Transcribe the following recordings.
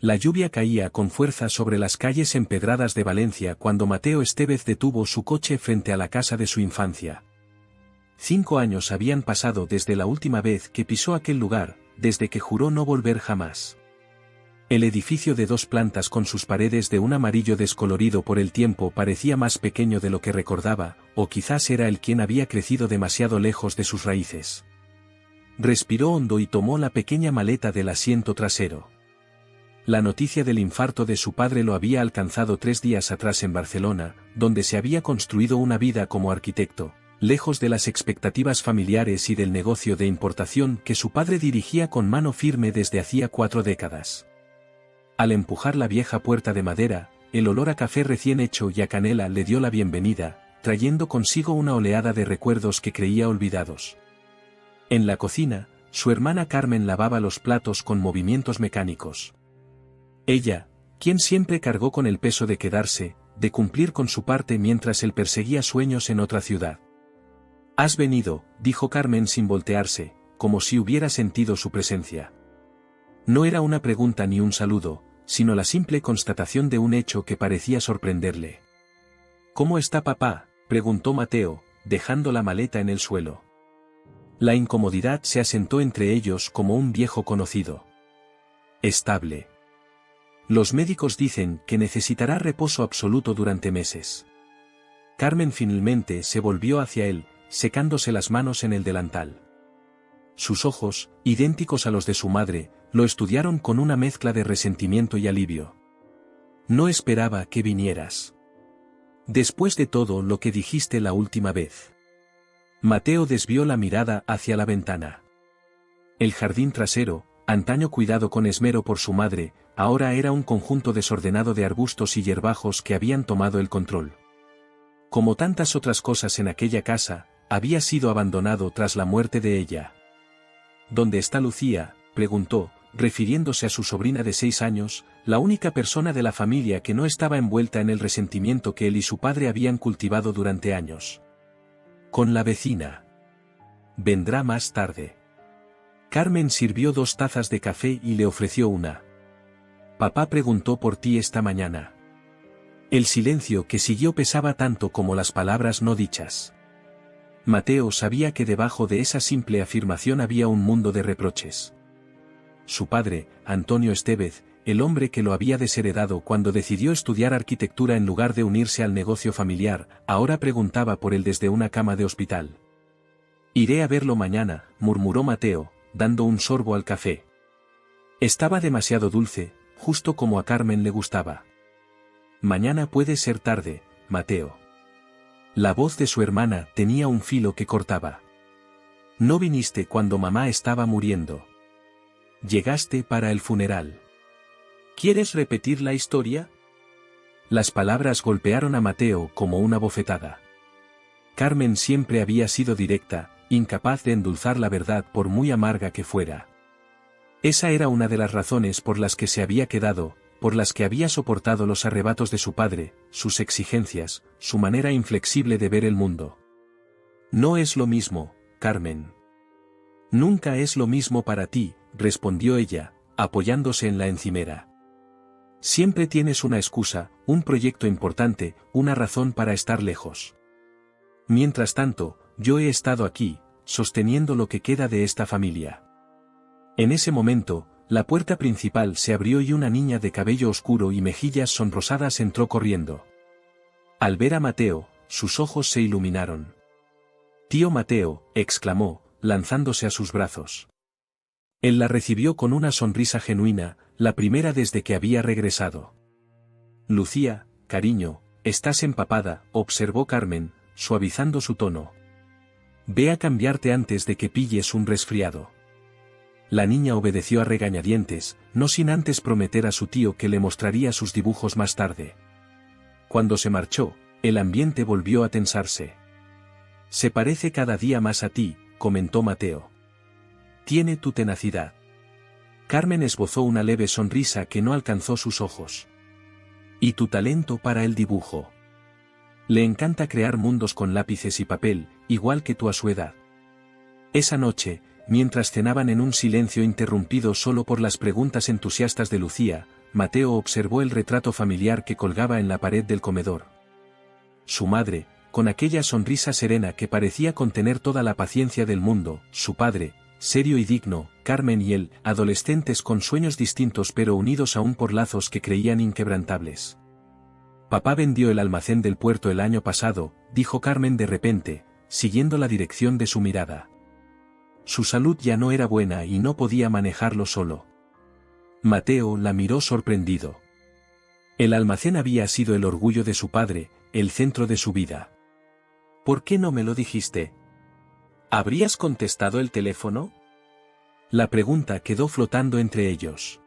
La lluvia caía con fuerza sobre las calles empedradas de Valencia cuando Mateo Estevez detuvo su coche frente a la casa de su infancia. 5 años habían pasado desde la última vez que pisó aquel lugar, desde que juró no volver jamás. El edificio de 2 plantas con sus paredes de un amarillo descolorido por el tiempo parecía más pequeño de lo que recordaba, o quizás era él quien había crecido demasiado lejos de sus raíces. Respiró hondo y tomó la pequeña maleta del asiento trasero. La noticia del infarto de su padre lo había alcanzado 3 días atrás en Barcelona, donde se había construido una vida como arquitecto, lejos de las expectativas familiares y del negocio de importación que su padre dirigía con mano firme desde hacía 4 décadas. Al empujar la vieja puerta de madera, el olor a café recién hecho y a canela le dio la bienvenida, trayendo consigo una oleada de recuerdos que creía olvidados. En la cocina, su hermana Carmen lavaba los platos con movimientos mecánicos. Ella, quien siempre cargó con el peso de quedarse, de cumplir con su parte mientras él perseguía sueños en otra ciudad. «Has venido», dijo Carmen sin voltearse, como si hubiera sentido su presencia. No era una pregunta ni un saludo, sino la simple constatación de un hecho que parecía sorprenderle. «¿Cómo está papá?», preguntó Mateo, dejando la maleta en el suelo. La incomodidad se asentó entre ellos como un viejo conocido. «Estable. Los médicos dicen que necesitará reposo absoluto durante meses». Carmen finalmente se volvió hacia él, secándose las manos en el delantal. Sus ojos, idénticos a los de su madre, lo estudiaron con una mezcla de resentimiento y alivio. «No esperaba que vinieras. Después de todo lo que dijiste la última vez». Mateo desvió la mirada hacia la ventana. El jardín trasero, antaño cuidado con esmero por su madre, ahora era un conjunto desordenado de arbustos y hierbajos que habían tomado el control. Como tantas otras cosas en aquella casa, había sido abandonado tras la muerte de ella. «¿Dónde está Lucía?», preguntó, refiriéndose a su sobrina de 6 años, la única persona de la familia que no estaba envuelta en el resentimiento que él y su padre habían cultivado durante años. «Con la vecina. Vendrá más tarde». Carmen sirvió 2 tazas de café y le ofreció una. «Papá preguntó por ti esta mañana». El silencio que siguió pesaba tanto como las palabras no dichas. Mateo sabía que debajo de esa simple afirmación había un mundo de reproches. Su padre, Antonio Estevez, el hombre que lo había desheredado cuando decidió estudiar arquitectura en lugar de unirse al negocio familiar, ahora preguntaba por él desde una cama de hospital. «Iré a verlo mañana», murmuró Mateo, dando un sorbo al café. Estaba demasiado dulce, justo como a Carmen le gustaba. «Mañana puede ser tarde, Mateo». La voz de su hermana tenía un filo que cortaba. «No viniste cuando mamá estaba muriendo. Llegaste para el funeral. ¿Quieres repetir la historia?». Las palabras golpearon a Mateo como una bofetada. Carmen siempre había sido directa, incapaz de endulzar la verdad por muy amarga que fuera. Esa era una de las razones por las que se había quedado, por las que había soportado los arrebatos de su padre, sus exigencias, su manera inflexible de ver el mundo. «No es lo mismo, Carmen». «Nunca es lo mismo para ti», respondió ella, apoyándose en la encimera. «Siempre tienes una excusa, un proyecto importante, una razón para estar lejos. Mientras tanto, yo he estado aquí, sosteniendo lo que queda de esta familia». En ese momento, la puerta principal se abrió y una niña de cabello oscuro y mejillas sonrosadas entró corriendo. Al ver a Mateo, sus ojos se iluminaron. «Tío Mateo», exclamó, lanzándose a sus brazos. Él la recibió con una sonrisa genuina, la primera desde que había regresado. «Lucía, cariño, estás empapada», observó Carmen, suavizando su tono. «Ve a cambiarte antes de que pilles un resfriado». La niña obedeció a regañadientes, no sin antes prometer a su tío que le mostraría sus dibujos más tarde. Cuando se marchó, el ambiente volvió a tensarse. «Se parece cada día más a ti», comentó Mateo. «Tiene tu tenacidad». Carmen esbozó una leve sonrisa que no alcanzó sus ojos. «Y tu talento para el dibujo. Le encanta crear mundos con lápices y papel, igual que tú a su edad». Esa noche, mientras cenaban en un silencio interrumpido solo por las preguntas entusiastas de Lucía, Mateo observó el retrato familiar que colgaba en la pared del comedor. Su madre, con aquella sonrisa serena que parecía contener toda la paciencia del mundo, su padre, serio y digno, Carmen y él, adolescentes con sueños distintos pero unidos aún por lazos que creían inquebrantables. Papá vendió el almacén del puerto el año pasado, dijo Carmen de repente, siguiendo la dirección de su mirada. Su salud ya no era buena y no podía manejarlo solo. Mateo la miró sorprendido. El almacén había sido el orgullo de su padre, el centro de su vida. ¿Por qué no me lo dijiste? ¿Habrías contestado el teléfono? La pregunta quedó flotando entre ellos.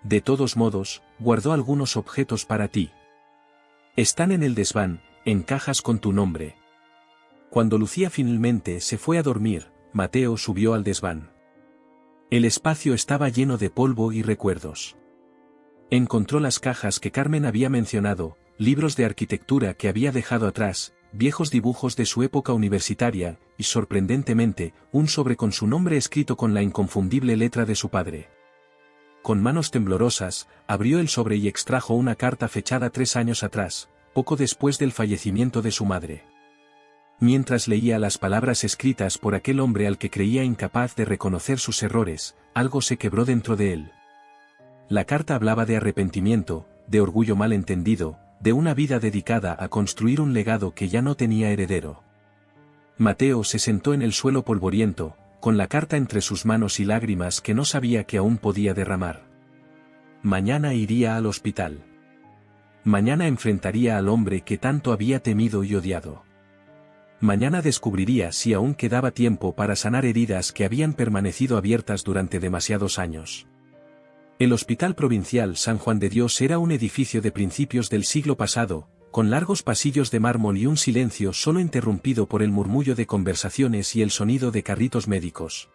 De todos modos, guardó algunos objetos para ti. Están en el desván, en cajas con tu nombre. Cuando Lucía finalmente se fue a dormir, Mateo subió al desván. El espacio estaba lleno de polvo y recuerdos. Encontró las cajas que Carmen había mencionado, libros de arquitectura que había dejado atrás, viejos dibujos de su época universitaria, y sorprendentemente, un sobre con su nombre escrito con la inconfundible letra de su padre. Con manos temblorosas, abrió el sobre y extrajo una carta fechada 3 años atrás, poco después del fallecimiento de su madre. Mientras leía las palabras escritas por aquel hombre al que creía incapaz de reconocer sus errores, algo se quebró dentro de él. La carta hablaba de arrepentimiento, de orgullo mal entendido, de una vida dedicada a construir un legado que ya no tenía heredero. Mateo se sentó en el suelo polvoriento, con la carta entre sus manos y lágrimas que no sabía que aún podía derramar. Mañana iría al hospital. Mañana enfrentaría al hombre que tanto había temido y odiado. Mañana descubriría si aún quedaba tiempo para sanar heridas que habían permanecido abiertas durante demasiados años. El Hospital Provincial San Juan de Dios era un edificio de principios del siglo pasado, con largos pasillos de mármol y un silencio solo interrumpido por el murmullo de conversaciones y el sonido de carritos médicos.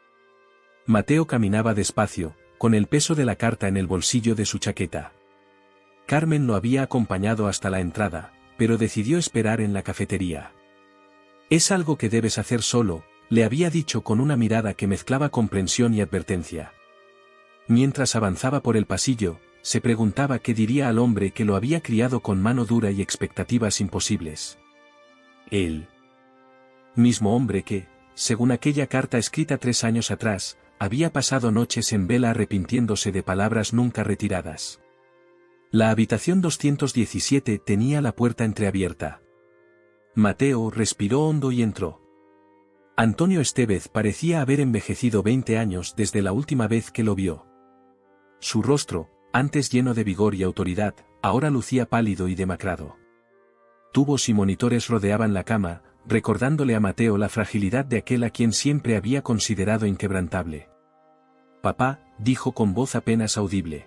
Mateo caminaba despacio, con el peso de la carta en el bolsillo de su chaqueta. Carmen lo había acompañado hasta la entrada, pero decidió esperar en la cafetería. «Es algo que debes hacer solo», le había dicho con una mirada que mezclaba comprensión y advertencia. Mientras avanzaba por el pasillo, se preguntaba qué diría al hombre que lo había criado con mano dura y expectativas imposibles. Él mismo hombre que, según aquella carta escrita 3 años atrás, había pasado noches en vela arrepintiéndose de palabras nunca retiradas. La habitación 217 tenía la puerta entreabierta. Mateo respiró hondo y entró. Antonio Estevez parecía haber envejecido 20 años desde la última vez que lo vio. Su rostro, antes lleno de vigor y autoridad, ahora lucía pálido y demacrado. Tubos y monitores rodeaban la cama, recordándole a Mateo la fragilidad de aquel a quien siempre había considerado inquebrantable. «Papá», dijo con voz apenas audible.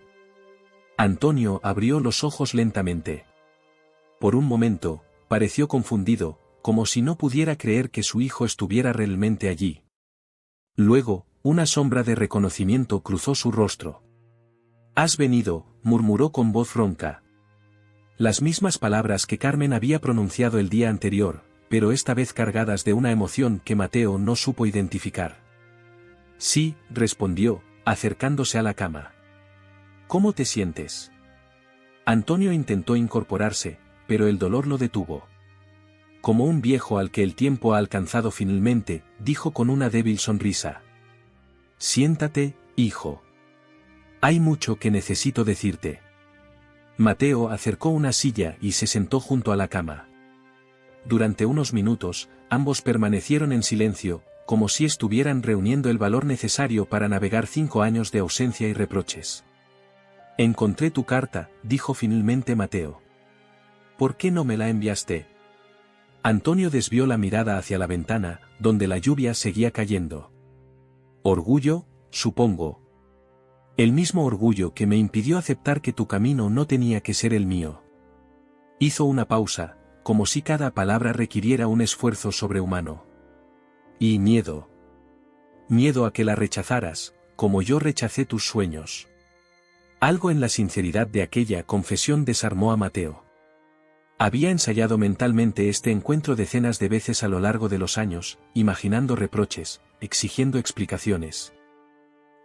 Antonio abrió los ojos lentamente. Por un momento, pareció confundido, como si no pudiera creer que su hijo estuviera realmente allí. Luego, una sombra de reconocimiento cruzó su rostro. «Has venido», murmuró con voz ronca. Las mismas palabras que Carmen había pronunciado el día anterior, pero esta vez cargadas de una emoción que Mateo no supo identificar. «Sí», respondió, acercándose a la cama. «¿Cómo te sientes?» Antonio intentó incorporarse, pero el dolor lo detuvo. Como un viejo al que el tiempo ha alcanzado finalmente, dijo con una débil sonrisa. «Siéntate, hijo. Hay mucho que necesito decirte». Mateo acercó una silla y se sentó junto a la cama. Durante unos minutos, ambos permanecieron en silencio, como si estuvieran reuniendo el valor necesario para navegar 5 años de ausencia y reproches. «Encontré tu carta», dijo finalmente Mateo. «¿Por qué no me la enviaste?» Antonio desvió la mirada hacia la ventana, donde la lluvia seguía cayendo. «Orgullo, supongo. El mismo orgullo que me impidió aceptar que tu camino no tenía que ser el mío». Hizo una pausa, como si cada palabra requiriera un esfuerzo sobrehumano. «Y miedo. Miedo a que la rechazaras, como yo rechacé tus sueños». Algo en la sinceridad de aquella confesión desarmó a Mateo. Había ensayado mentalmente este encuentro decenas de veces a lo largo de los años, imaginando reproches, exigiendo explicaciones.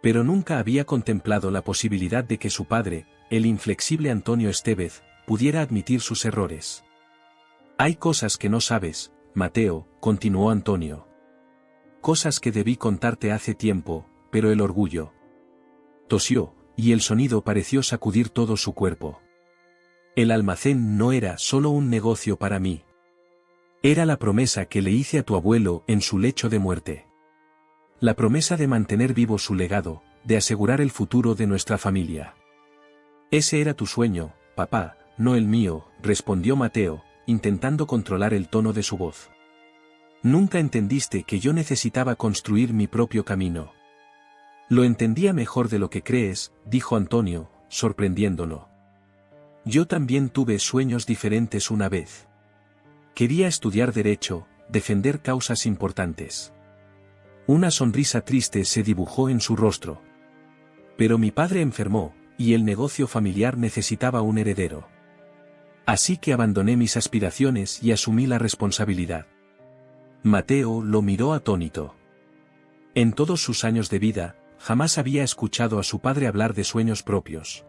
Pero nunca había contemplado la posibilidad de que su padre, el inflexible Antonio Estévez, pudiera admitir sus errores. Hay cosas que no sabes, Mateo, continuó Antonio. Cosas que debí contarte hace tiempo, pero el orgullo. Tosió, y el sonido pareció sacudir todo su cuerpo. El almacén no era solo un negocio para mí. Era la promesa que le hice a tu abuelo en su lecho de muerte. La promesa de mantener vivo su legado, de asegurar el futuro de nuestra familia. Ese era tu sueño, papá, no el mío, respondió Mateo, intentando controlar el tono de su voz. Nunca entendiste que yo necesitaba construir mi propio camino. Lo entendía mejor de lo que crees, dijo Antonio, sorprendiéndolo. Yo también tuve sueños diferentes una vez. Quería estudiar derecho, defender causas importantes. Una sonrisa triste se dibujó en su rostro. Pero mi padre enfermó, y el negocio familiar necesitaba un heredero. Así que abandoné mis aspiraciones y asumí la responsabilidad. Mateo lo miró atónito. En todos sus años de vida, jamás había escuchado a su padre hablar de sueños propios.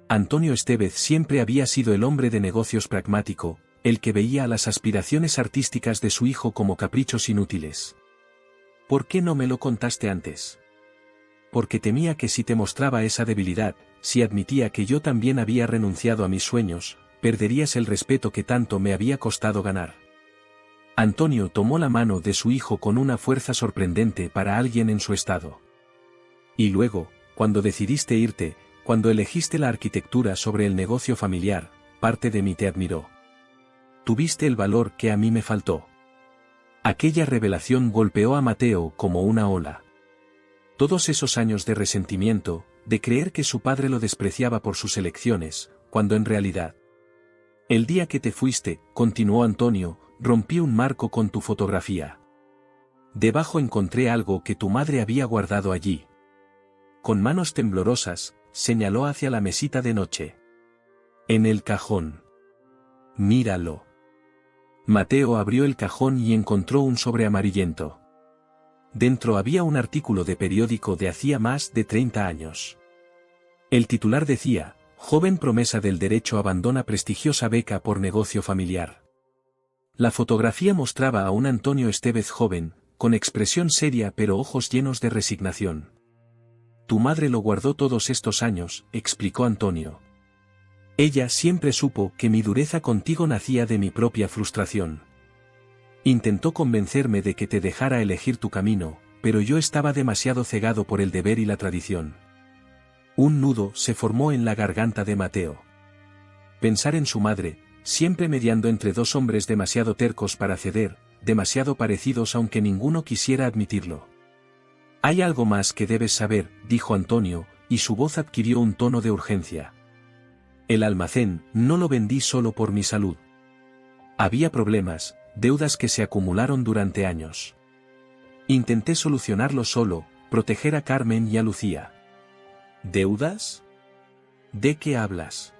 Antonio Estévez siempre había sido el hombre de negocios pragmático, el que veía las aspiraciones artísticas de su hijo como caprichos inútiles. ¿Por qué no me lo contaste antes? Porque temía que si te mostraba esa debilidad, si admitía que yo también había renunciado a mis sueños, perderías el respeto que tanto me había costado ganar. Antonio tomó la mano de su hijo con una fuerza sorprendente para alguien en su estado. Y luego, cuando decidiste irte, cuando elegiste la arquitectura sobre el negocio familiar, parte de mí te admiró. Tuviste el valor que a mí me faltó. Aquella revelación golpeó a Mateo como una ola. Todos esos años de resentimiento, de creer que su padre lo despreciaba por sus elecciones, cuando en realidad. El día que te fuiste, continuó Antonio, rompí un marco con tu fotografía. Debajo encontré algo que tu madre había guardado allí. Con manos temblorosas, señaló hacia la mesita de noche. En el cajón. Míralo. Mateo abrió el cajón y encontró un sobre amarillento. Dentro había un artículo de periódico de hacía más de 30 años. El titular decía, joven promesa del derecho abandona prestigiosa beca por negocio familiar. La fotografía mostraba a un Antonio Estévez joven, con expresión seria pero ojos llenos de resignación. Tu madre lo guardó todos estos años, explicó Antonio. Ella siempre supo que mi dureza contigo nacía de mi propia frustración. Intentó convencerme de que te dejara elegir tu camino, pero yo estaba demasiado cegado por el deber y la tradición. Un nudo se formó en la garganta de Mateo. Pensar en su madre, siempre mediando entre dos hombres demasiado tercos para ceder, demasiado parecidos aunque ninguno quisiera admitirlo. Hay algo más que debes saber, dijo Antonio, y su voz adquirió un tono de urgencia. El almacén no lo vendí solo por mi salud. Había problemas, deudas que se acumularon durante años. Intenté solucionarlo solo, proteger a Carmen y a Lucía. ¿Deudas? ¿De qué hablas?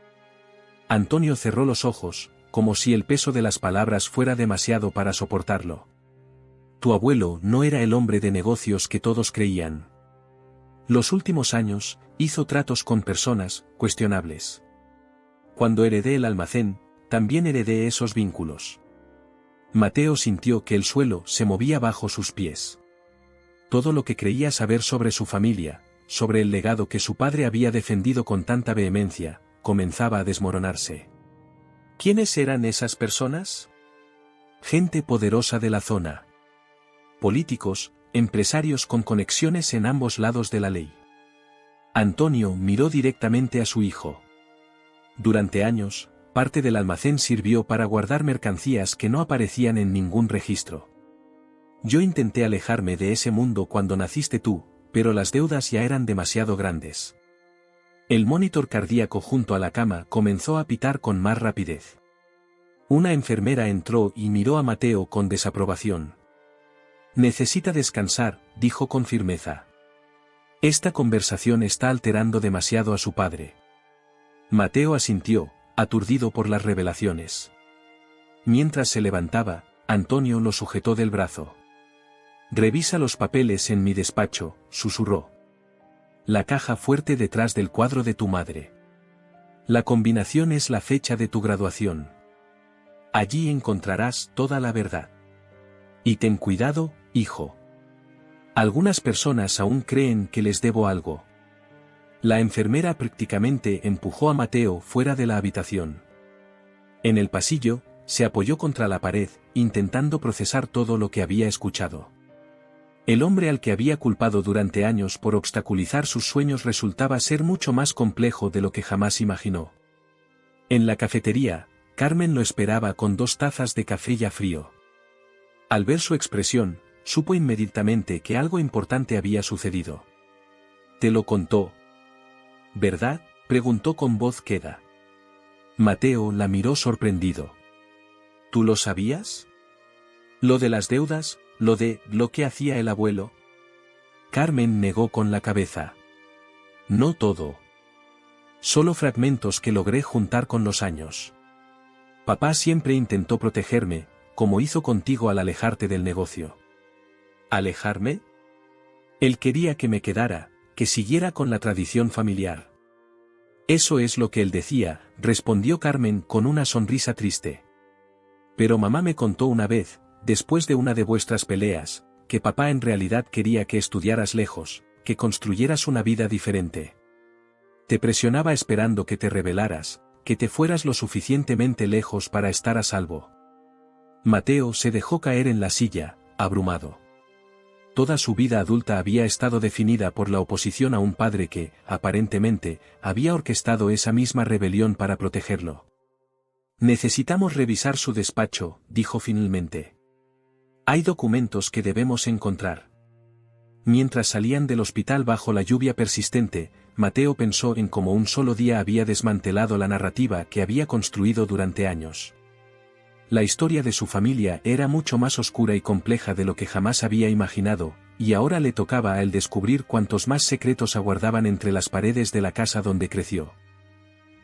Antonio cerró los ojos, como si el peso de las palabras fuera demasiado para soportarlo. Tu abuelo no era el hombre de negocios que todos creían. Los últimos años, hizo tratos con personas cuestionables. Cuando heredé el almacén, también heredé esos vínculos. Mateo sintió que el suelo se movía bajo sus pies. Todo lo que creía saber sobre su familia, sobre el legado que su padre había defendido con tanta vehemencia, comenzaba a desmoronarse. ¿Quiénes eran esas personas? Gente poderosa de la zona. Políticos, empresarios con conexiones en ambos lados de la ley. Antonio miró directamente a su hijo. Durante años, parte del almacén sirvió para guardar mercancías que no aparecían en ningún registro. Yo intenté alejarme de ese mundo cuando naciste tú, pero las deudas ya eran demasiado grandes. El monitor cardíaco junto a la cama comenzó a pitar con más rapidez. Una enfermera entró y miró a Mateo con desaprobación. Necesita descansar, dijo con firmeza. Esta conversación está alterando demasiado a su padre. Mateo asintió, aturdido por las revelaciones. Mientras se levantaba, Antonio lo sujetó del brazo. Revisa los papeles en mi despacho, susurró. La caja fuerte detrás del cuadro de tu madre. La combinación es la fecha de tu graduación. Allí encontrarás toda la verdad. Y ten cuidado, hijo. Algunas personas aún creen que les debo algo. La enfermera prácticamente empujó a Mateo fuera de la habitación. En el pasillo, se apoyó contra la pared, intentando procesar todo lo que había escuchado. El hombre al que había culpado durante años por obstaculizar sus sueños resultaba ser mucho más complejo de lo que jamás imaginó. En la cafetería, Carmen lo esperaba con 2 tazas de café ya frío. Al ver su expresión, supo inmediatamente que algo importante había sucedido. «¿Te lo contó? ¿Verdad?», preguntó con voz queda. Mateo la miró sorprendido. «¿Tú lo sabías? ¿Lo de las deudas, lo que hacía el abuelo?». Carmen negó con la cabeza. «No todo. Solo fragmentos que logré juntar con los años. Papá siempre intentó protegerme, como hizo contigo al alejarte del negocio». ¿Alejarme? Él quería que me quedara, que siguiera con la tradición familiar. Eso es lo que él decía, respondió Carmen con una sonrisa triste. Pero mamá me contó una vez, después de una de vuestras peleas, que papá en realidad quería que estudiaras lejos, que construyeras una vida diferente. Te presionaba esperando que te rebelaras, que te fueras lo suficientemente lejos para estar a salvo. Mateo se dejó caer en la silla, abrumado. Toda su vida adulta había estado definida por la oposición a un padre que, aparentemente, había orquestado esa misma rebelión para protegerlo. «Necesitamos revisar su despacho», dijo finalmente. «Hay documentos que debemos encontrar». Mientras salían del hospital bajo la lluvia persistente, Mateo pensó en cómo un solo día había desmantelado la narrativa que había construido durante años. La historia de su familia era mucho más oscura y compleja de lo que jamás había imaginado, y ahora le tocaba a él descubrir cuántos más secretos aguardaban entre las paredes de la casa donde creció.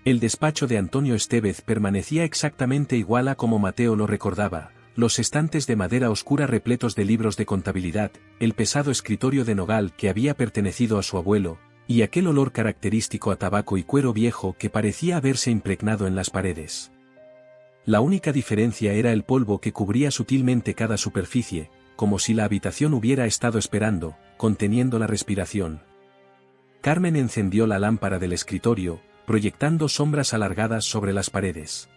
El despacho de Antonio Estévez permanecía exactamente igual a como Mateo lo recordaba, los estantes de madera oscura repletos de libros de contabilidad, el pesado escritorio de nogal que había pertenecido a su abuelo, y aquel olor característico a tabaco y cuero viejo que parecía haberse impregnado en las paredes. La única diferencia era el polvo que cubría sutilmente cada superficie, como si la habitación hubiera estado esperando, conteniendo la respiración. Carmen encendió la lámpara del escritorio, proyectando sombras alargadas sobre las paredes.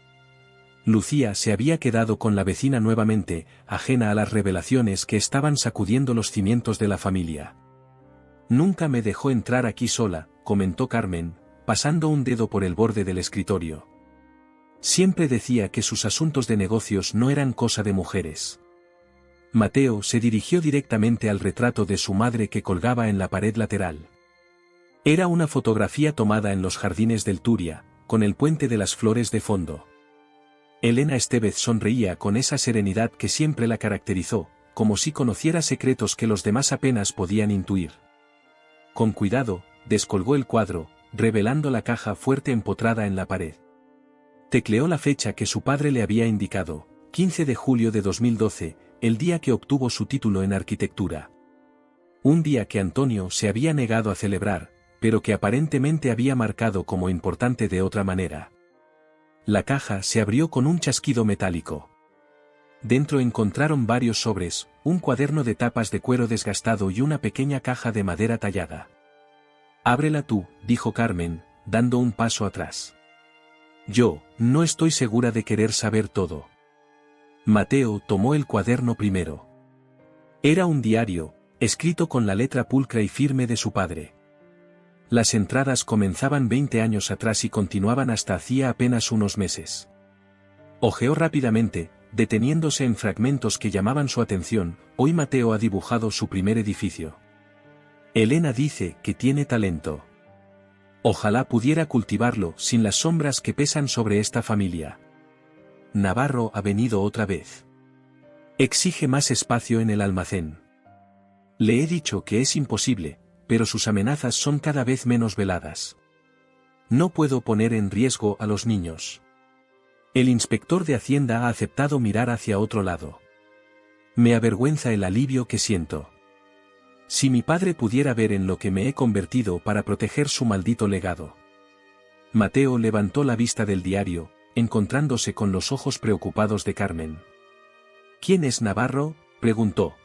Lucía se había quedado con la vecina nuevamente, ajena a las revelaciones que estaban sacudiendo los cimientos de la familia. «Nunca me dejó entrar aquí sola», comentó Carmen, pasando un dedo por el borde del escritorio. «Siempre decía que sus asuntos de negocios no eran cosa de mujeres». Mateo se dirigió directamente al retrato de su madre que colgaba en la pared lateral. Era una fotografía tomada en los jardines del Turia, con el puente de las flores de fondo. Elena Estévez sonreía con esa serenidad que siempre la caracterizó, como si conociera secretos que los demás apenas podían intuir. Con cuidado, descolgó el cuadro, revelando la caja fuerte empotrada en la pared. Tecleó la fecha que su padre le había indicado, 15 de julio de 2012, el día que obtuvo su título en arquitectura. Un día que Antonio se había negado a celebrar, pero que aparentemente había marcado como importante de otra manera. La caja se abrió con un chasquido metálico. Dentro encontraron varios sobres, un cuaderno de tapas de cuero desgastado y una pequeña caja de madera tallada. «Ábrela tú», dijo Carmen, dando un paso atrás. «Yo, no estoy segura de querer saber todo». Mateo tomó el cuaderno primero. Era un diario, escrito con la letra pulcra y firme de su padre. Las entradas comenzaban 20 años atrás y continuaban hasta hacía apenas unos meses. Hojeó rápidamente, deteniéndose en fragmentos que llamaban su atención. Hoy Mateo ha dibujado su primer edificio. Elena dice que tiene talento. Ojalá pudiera cultivarlo sin las sombras que pesan sobre esta familia. Navarro ha venido otra vez. Exige más espacio en el almacén. Le he dicho que es imposible, pero sus amenazas son cada vez menos veladas. No puedo poner en riesgo a los niños. El inspector de Hacienda ha aceptado mirar hacia otro lado. Me avergüenza el alivio que siento. Si mi padre pudiera ver en lo que me he convertido para proteger su maldito legado. Mateo levantó la vista del diario, encontrándose con los ojos preocupados de Carmen. ¿Quién es Navarro?, preguntó.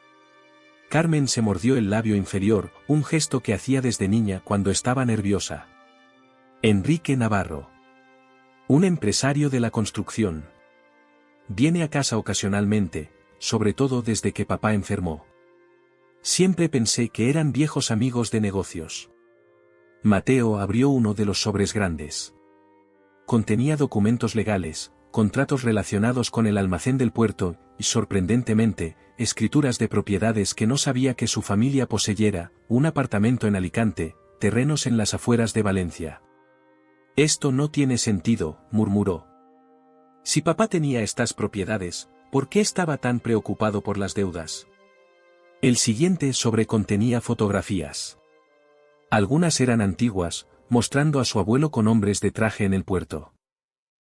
Carmen se mordió el labio inferior, un gesto que hacía desde niña cuando estaba nerviosa. Enrique Navarro. Un empresario de la construcción. Viene a casa ocasionalmente, sobre todo desde que papá enfermó. Siempre pensé que eran viejos amigos de negocios. Mateo abrió uno de los sobres grandes. Contenía documentos legales, contratos relacionados con el almacén del puerto, y sorprendentemente, escrituras de propiedades que no sabía que su familia poseyera, un apartamento en Alicante, terrenos en las afueras de Valencia. Esto no tiene sentido, murmuró. Si papá tenía estas propiedades, ¿por qué estaba tan preocupado por las deudas? El siguiente sobre contenía fotografías. Algunas eran antiguas, mostrando a su abuelo con hombres de traje en el puerto.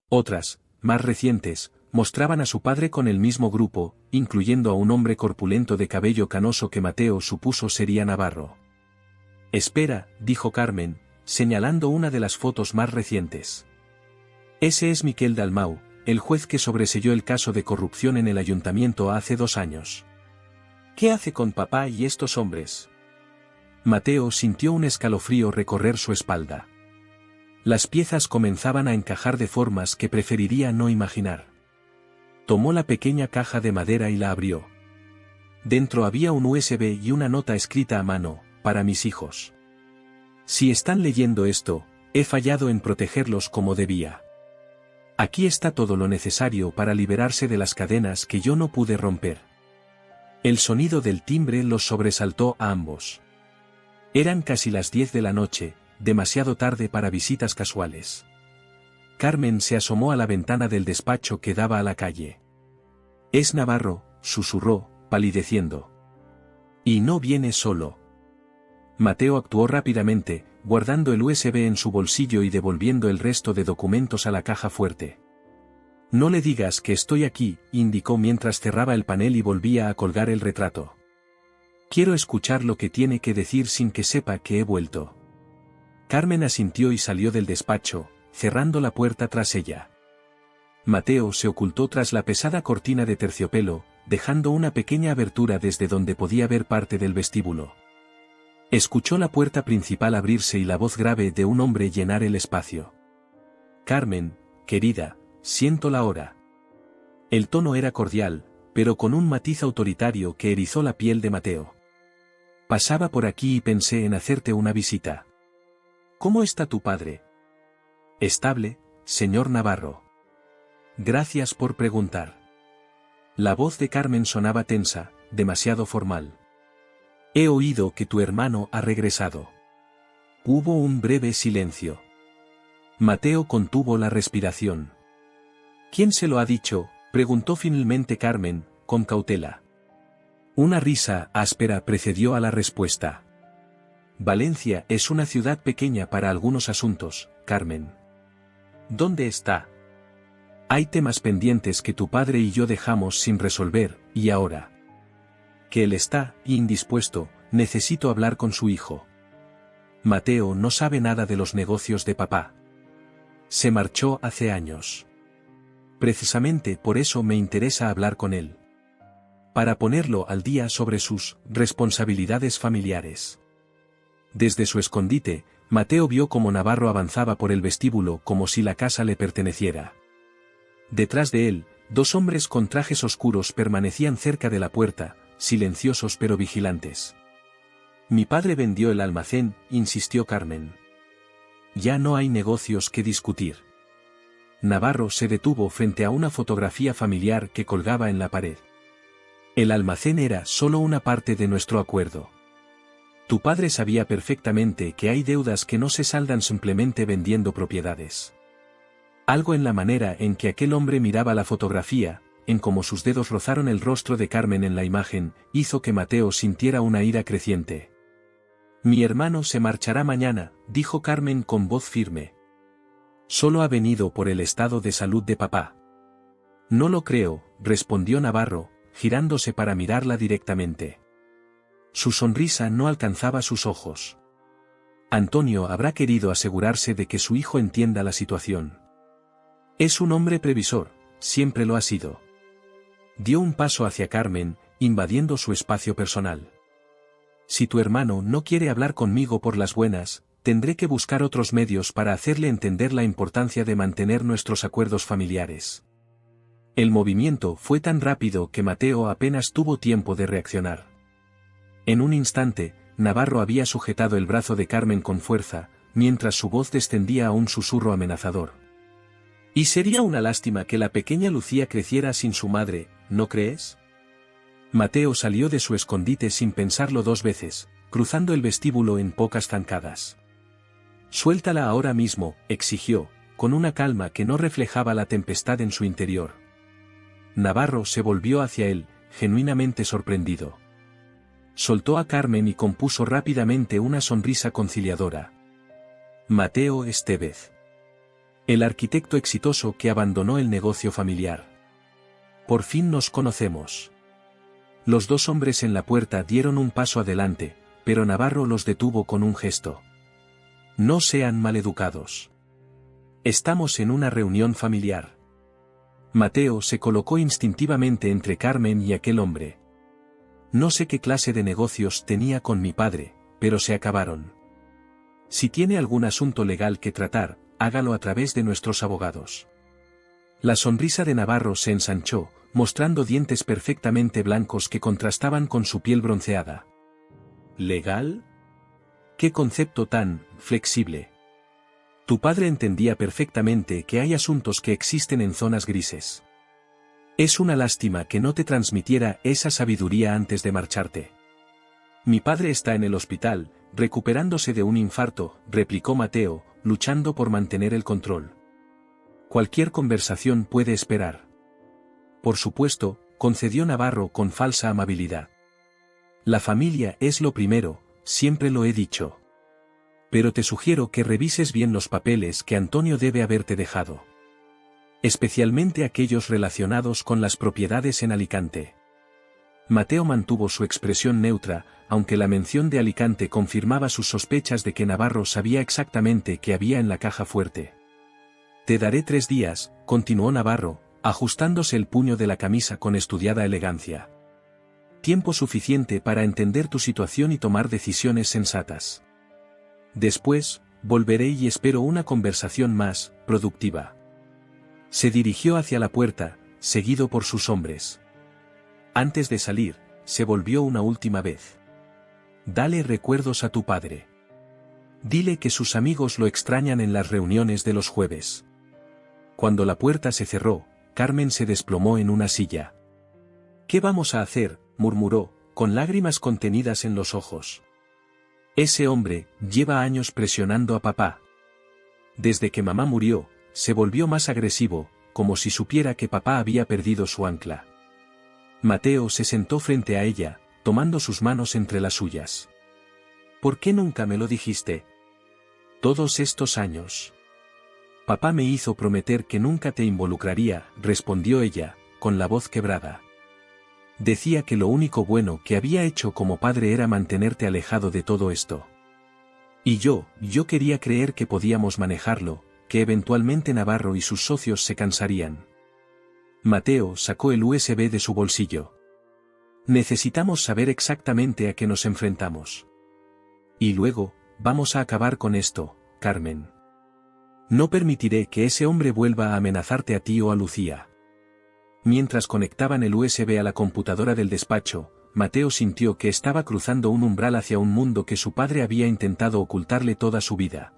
Otras, más recientes, mostraban a su padre con el mismo grupo, incluyendo a un hombre corpulento de cabello canoso que Mateo supuso sería Navarro. Espera, dijo Carmen, señalando una de las fotos más recientes. Ese es Miquel Dalmau, el juez que sobreseyó el caso de corrupción en el ayuntamiento hace 2 años. ¿Qué hace con papá y estos hombres? Mateo sintió un escalofrío recorrer su espalda. Las piezas comenzaban a encajar de formas que preferiría no imaginar. Tomó la pequeña caja de madera y la abrió. Dentro había un USB y una nota escrita a mano, para mis hijos. Si están leyendo esto, he fallado en protegerlos como debía. Aquí está todo lo necesario para liberarse de las cadenas que yo no pude romper. El sonido del timbre los sobresaltó a ambos. Eran casi las 10 de la noche, demasiado tarde para visitas casuales. Carmen se asomó a la ventana del despacho que daba a la calle. Es Navarro, susurró, palideciendo. Y no viene solo. Mateo actuó rápidamente, guardando el USB en su bolsillo y devolviendo el resto de documentos a la caja fuerte. No le digas que estoy aquí, indicó mientras cerraba el panel y volvía a colgar el retrato. Quiero escuchar lo que tiene que decir sin que sepa que he vuelto. Carmen asintió y salió del despacho, cerrando la puerta tras ella. Mateo se ocultó tras la pesada cortina de terciopelo, dejando una pequeña abertura desde donde podía ver parte del vestíbulo. Escuchó la puerta principal abrirse y la voz grave de un hombre llenar el espacio. Carmen, querida, siento la hora. El tono era cordial, pero con un matiz autoritario que erizó la piel de Mateo. Pasaba por aquí y pensé en hacerte una visita. ¿Cómo está tu padre? Estable, señor Navarro. Gracias por preguntar. La voz de Carmen sonaba tensa, demasiado formal. He oído que tu hermano ha regresado. Hubo un breve silencio. Mateo contuvo la respiración. ¿Quién se lo ha dicho?, preguntó finalmente Carmen, con cautela. Una risa áspera precedió a la respuesta. Valencia es una ciudad pequeña para algunos asuntos, Carmen. ¿Dónde está? Hay temas pendientes que tu padre y yo dejamos sin resolver, y ahora que él está indispuesto, necesito hablar con su hijo. Mateo no sabe nada de los negocios de papá. Se marchó hace años. Precisamente por eso me interesa hablar con él. Para ponerlo al día sobre sus responsabilidades familiares. Desde su escondite, Mateo vio cómo Navarro avanzaba por el vestíbulo como si la casa le perteneciera. Detrás de él, 2 hombres con trajes oscuros permanecían cerca de la puerta, silenciosos pero vigilantes. Mi padre vendió el almacén, insistió Carmen. Ya no hay negocios que discutir. Navarro se detuvo frente a una fotografía familiar que colgaba en la pared. El almacén era solo una parte de nuestro acuerdo. Tu padre sabía perfectamente que hay deudas que no se saldan simplemente vendiendo propiedades. Algo en la manera en que aquel hombre miraba la fotografía, en cómo sus dedos rozaron el rostro de Carmen en la imagen, hizo que Mateo sintiera una ira creciente. Mi hermano se marchará mañana, dijo Carmen con voz firme. Solo ha venido por el estado de salud de papá. No lo creo, respondió Navarro, girándose para mirarla directamente. Su sonrisa no alcanzaba sus ojos. Antonio habrá querido asegurarse de que su hijo entienda la situación. Es un hombre previsor, siempre lo ha sido. Dio un paso hacia Carmen, invadiendo su espacio personal. Si tu hermano no quiere hablar conmigo por las buenas, tendré que buscar otros medios para hacerle entender la importancia de mantener nuestros acuerdos familiares. El movimiento fue tan rápido que Mateo apenas tuvo tiempo de reaccionar. En un instante, Navarro había sujetado el brazo de Carmen con fuerza, mientras su voz descendía a un susurro amenazador. Y sería una lástima que la pequeña Lucía creciera sin su madre, ¿no crees? Mateo salió de su escondite sin pensarlo dos veces, cruzando el vestíbulo en pocas zancadas. Suéltala ahora mismo, exigió, con una calma que no reflejaba la tempestad en su interior. Navarro se volvió hacia él, genuinamente sorprendido. Soltó a Carmen y compuso rápidamente una sonrisa conciliadora. Mateo Estevez. El arquitecto exitoso que abandonó el negocio familiar. Por fin nos conocemos. Los dos hombres en la puerta dieron un paso adelante, pero Navarro los detuvo con un gesto. No sean maleducados. Estamos en una reunión familiar. Mateo se colocó instintivamente entre Carmen y aquel hombre. No sé qué clase de negocios tenía con mi padre, pero se acabaron. Si tiene algún asunto legal que tratar, hágalo a través de nuestros abogados. La sonrisa de Navarro se ensanchó, mostrando dientes perfectamente blancos que contrastaban con su piel bronceada. ¿Legal? ¿Qué concepto tan flexible? Tu padre entendía perfectamente que hay asuntos que existen en zonas grises. Es una lástima que no te transmitiera esa sabiduría antes de marcharte. Mi padre está en el hospital, recuperándose de un infarto, replicó Mateo, luchando por mantener el control. Cualquier conversación puede esperar. Por supuesto, concedió Navarro con falsa amabilidad. La familia es lo primero, siempre lo he dicho. Pero te sugiero que revises bien los papeles que Antonio debe haberte dejado. Especialmente aquellos relacionados con las propiedades en Alicante. Mateo mantuvo su expresión neutra, aunque la mención de Alicante confirmaba sus sospechas de que Navarro sabía exactamente qué había en la caja fuerte. Te daré 3 días, continuó Navarro, ajustándose el puño de la camisa con estudiada elegancia. Tiempo suficiente para entender tu situación y tomar decisiones sensatas. Después, volveré y espero una conversación más productiva. Se dirigió hacia la puerta, seguido por sus hombres. Antes de salir, se volvió una última vez. Dale recuerdos a tu padre. Dile que sus amigos lo extrañan en las reuniones de los jueves. Cuando la puerta se cerró, Carmen se desplomó en una silla. ¿Qué vamos a hacer?, murmuró, con lágrimas contenidas en los ojos. Ese hombre lleva años presionando a papá. Desde que mamá murió, se volvió más agresivo, como si supiera que papá había perdido su ancla. Mateo se sentó frente a ella, tomando sus manos entre las suyas. ¿Por qué nunca me lo dijiste? Todos estos años. Papá me hizo prometer que nunca te involucraría, respondió ella, con la voz quebrada. Decía que lo único bueno que había hecho como padre era mantenerte alejado de todo esto. Y yo quería creer que podíamos manejarlo, que eventualmente Navarro y sus socios se cansarían. Mateo sacó el USB de su bolsillo. Necesitamos saber exactamente a qué nos enfrentamos. Y luego, vamos a acabar con esto, Carmen. No permitiré que ese hombre vuelva a amenazarte a ti o a Lucía. Mientras conectaban el USB a la computadora del despacho, Mateo sintió que estaba cruzando un umbral hacia un mundo que su padre había intentado ocultarle toda su vida.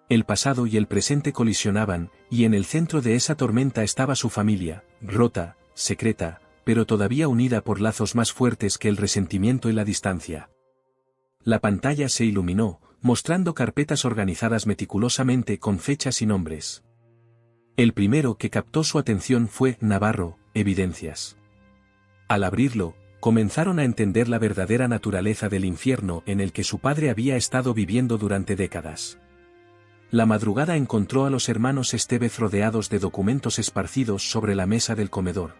El pasado y el presente colisionaban, y en el centro de esa tormenta estaba su familia, rota, secreta, pero todavía unida por lazos más fuertes que el resentimiento y la distancia. La pantalla se iluminó, mostrando carpetas organizadas meticulosamente con fechas y nombres. El primero que captó su atención fue Navarro, evidencias. Al abrirlo, comenzaron a entender la verdadera naturaleza del infierno en el que su padre había estado viviendo durante décadas. La madrugada encontró a los hermanos Estevez rodeados de documentos esparcidos sobre la mesa del comedor.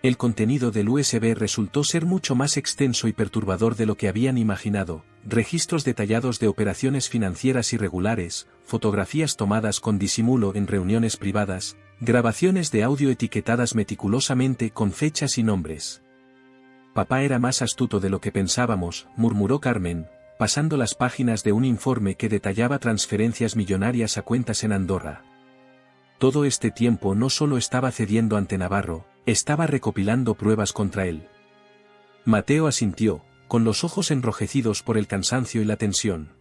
El contenido del USB resultó ser mucho más extenso y perturbador de lo que habían imaginado: registros detallados de operaciones financieras irregulares, fotografías tomadas con disimulo en reuniones privadas, grabaciones de audio etiquetadas meticulosamente con fechas y nombres. Papá era más astuto de lo que pensábamos, murmuró Carmen, pasando las páginas de un informe que detallaba transferencias millonarias a cuentas en Andorra. Todo este tiempo no solo estaba cediendo ante Navarro, estaba recopilando pruebas contra él. Mateo asintió, con los ojos enrojecidos por el cansancio y la tensión.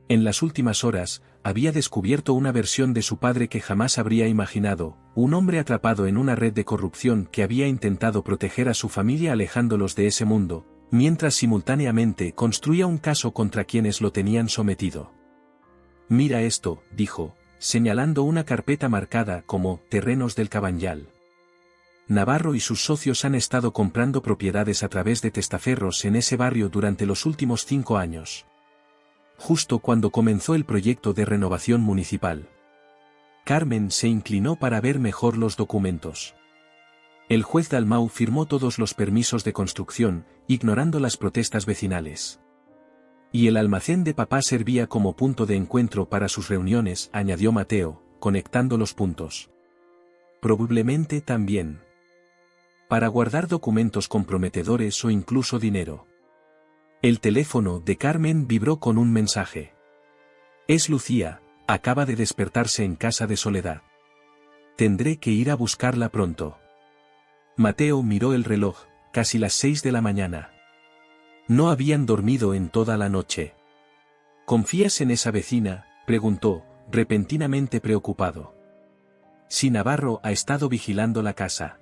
En las últimas horas, había descubierto una versión de su padre que jamás habría imaginado: un hombre atrapado en una red de corrupción que había intentado proteger a su familia alejándolos de ese mundo, mientras simultáneamente construía un caso contra quienes lo tenían sometido. Mira esto, dijo, señalando una carpeta marcada como Terrenos del Cabanyal. Navarro y sus socios han estado comprando propiedades a través de testaferros en ese barrio durante los últimos 5 años. Justo cuando comenzó el proyecto de renovación municipal. Carmen se inclinó para ver mejor los documentos. El juez Dalmau firmó todos los permisos de construcción, ignorando las protestas vecinales. Y el almacén de papá servía como punto de encuentro para sus reuniones, añadió Mateo, conectando los puntos. Probablemente también para guardar documentos comprometedores o incluso dinero. El teléfono de Carmen vibró con un mensaje. Es Lucía, acaba de despertarse en casa de Soledad. Tendré que ir a buscarla pronto. Mateo miró el reloj, casi las 6 de la mañana. No habían dormido en toda la noche. ¿Confías en esa vecina?, preguntó, repentinamente preocupado. Sí, Navarro ha estado vigilando la casa.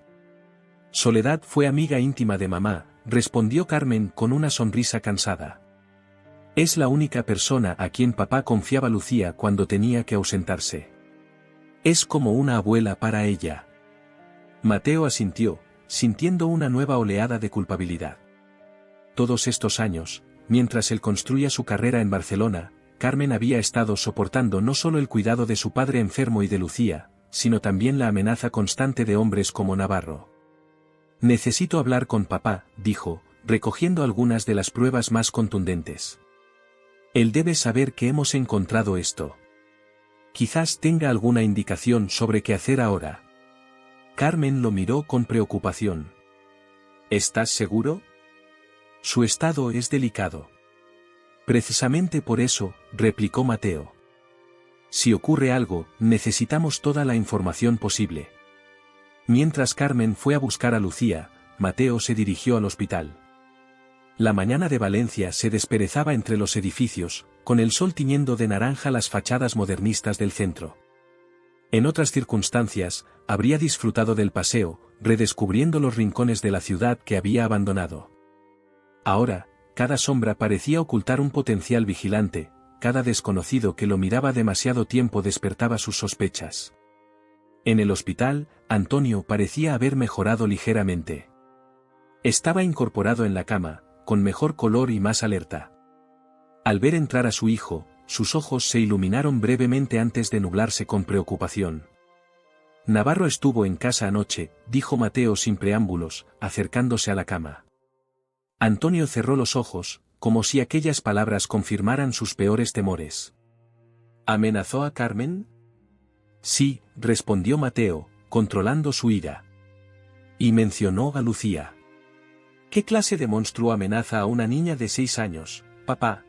Soledad fue amiga íntima de mamá, respondió Carmen con una sonrisa cansada. Es la única persona a quien papá confiaba Lucía cuando tenía que ausentarse. Es como una abuela para ella. Mateo asintió, sintiendo una nueva oleada de culpabilidad. Todos estos años, mientras él construía su carrera en Barcelona, Carmen había estado soportando no solo el cuidado de su padre enfermo y de Lucía, sino también la amenaza constante de hombres como Navarro. Necesito hablar con papá, dijo, recogiendo algunas de las pruebas más contundentes. Él debe saber que hemos encontrado esto. Quizás tenga alguna indicación sobre qué hacer ahora. Carmen lo miró con preocupación. ¿Estás seguro? Su estado es delicado. Precisamente por eso, replicó Mateo. Si ocurre algo, necesitamos toda la información posible. Mientras Carmen fue a buscar a Lucía, Mateo se dirigió al hospital. La mañana de Valencia se desperezaba entre los edificios, con el sol tiñendo de naranja las fachadas modernistas del centro. En otras circunstancias, habría disfrutado del paseo, redescubriendo los rincones de la ciudad que había abandonado. Ahora, cada sombra parecía ocultar un potencial vigilante, cada desconocido que lo miraba demasiado tiempo despertaba sus sospechas. En el hospital, Antonio parecía haber mejorado ligeramente. Estaba incorporado en la cama, con mejor color y más alerta. Al ver entrar a su hijo, sus ojos se iluminaron brevemente antes de nublarse con preocupación. Navarro estuvo en casa anoche, dijo Mateo sin preámbulos, acercándose a la cama. Antonio cerró los ojos, como si aquellas palabras confirmaran sus peores temores. ¿Amenazó a Carmen? Sí, respondió Mateo, controlando su ira. Y mencionó a Lucía. ¿Qué clase de monstruo amenaza a una niña de 6 años, papá?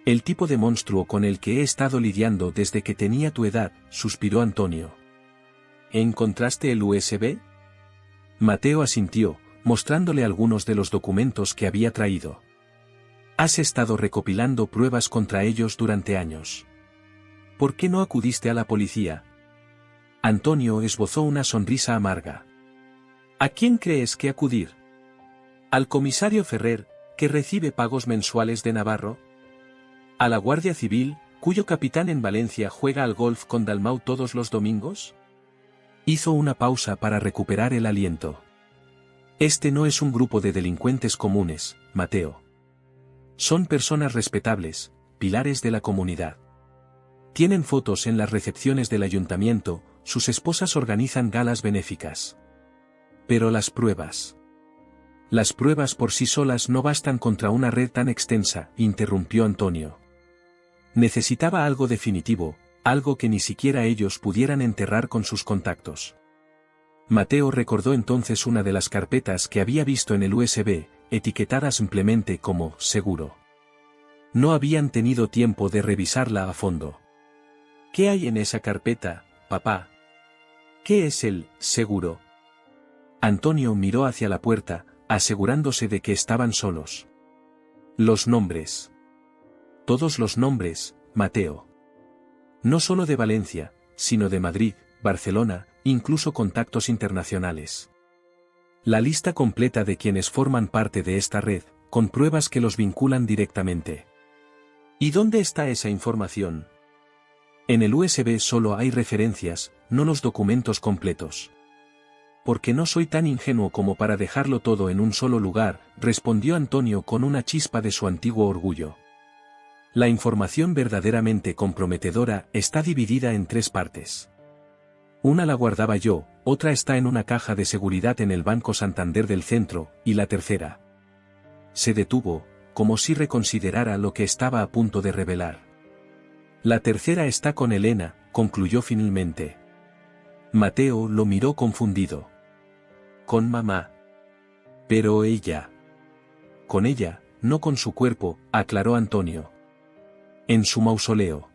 El tipo de monstruo con el que he estado lidiando desde que tenía tu edad, suspiró Antonio. ¿Encontraste el USB? Mateo asintió, mostrándole algunos de los documentos que había traído. Has estado recopilando pruebas contra ellos durante años. ¿Por qué no acudiste a la policía? Antonio esbozó una sonrisa amarga. ¿A quién crees que acudir? ¿Al comisario Ferrer, que recibe pagos mensuales de Navarro? ¿A la Guardia Civil, cuyo capitán en Valencia juega al golf con Dalmau todos los domingos? Hizo una pausa para recuperar el aliento. Este no es un grupo de delincuentes comunes, Mateo. Son personas respetables, pilares de la comunidad. Tienen fotos en las recepciones del ayuntamiento, sus esposas organizan galas benéficas. Pero las pruebas. Las pruebas por sí solas no bastan contra una red tan extensa, interrumpió Antonio. Necesitaba algo definitivo, algo que ni siquiera ellos pudieran enterrar con sus contactos. Mateo recordó entonces una de las carpetas que había visto en el USB, etiquetada simplemente como «seguro». No habían tenido tiempo de revisarla a fondo. ¿Qué hay en esa carpeta, papá? ¿Qué es el «seguro»? Antonio miró hacia la puerta, asegurándose de que estaban solos. Los nombres. Todos los nombres, Mateo. No solo de Valencia, sino de Madrid, Barcelona, incluso contactos internacionales. La lista completa de quienes forman parte de esta red, con pruebas que los vinculan directamente. ¿Y dónde está esa información? En el USB solo hay referencias, no los documentos completos. Porque no soy tan ingenuo como para dejarlo todo en un solo lugar, respondió Antonio con una chispa de su antiguo orgullo. La información verdaderamente comprometedora está dividida en 3 partes. Una la guardaba yo, otra está en una caja de seguridad en el Banco Santander del centro, y la tercera. Se detuvo, como si reconsiderara lo que estaba a punto de revelar. La tercera está con Elena, concluyó finalmente. Mateo lo miró confundido. Con mamá. Pero ella. Con ella, no con su cuerpo, aclaró Antonio. En su mausoleo.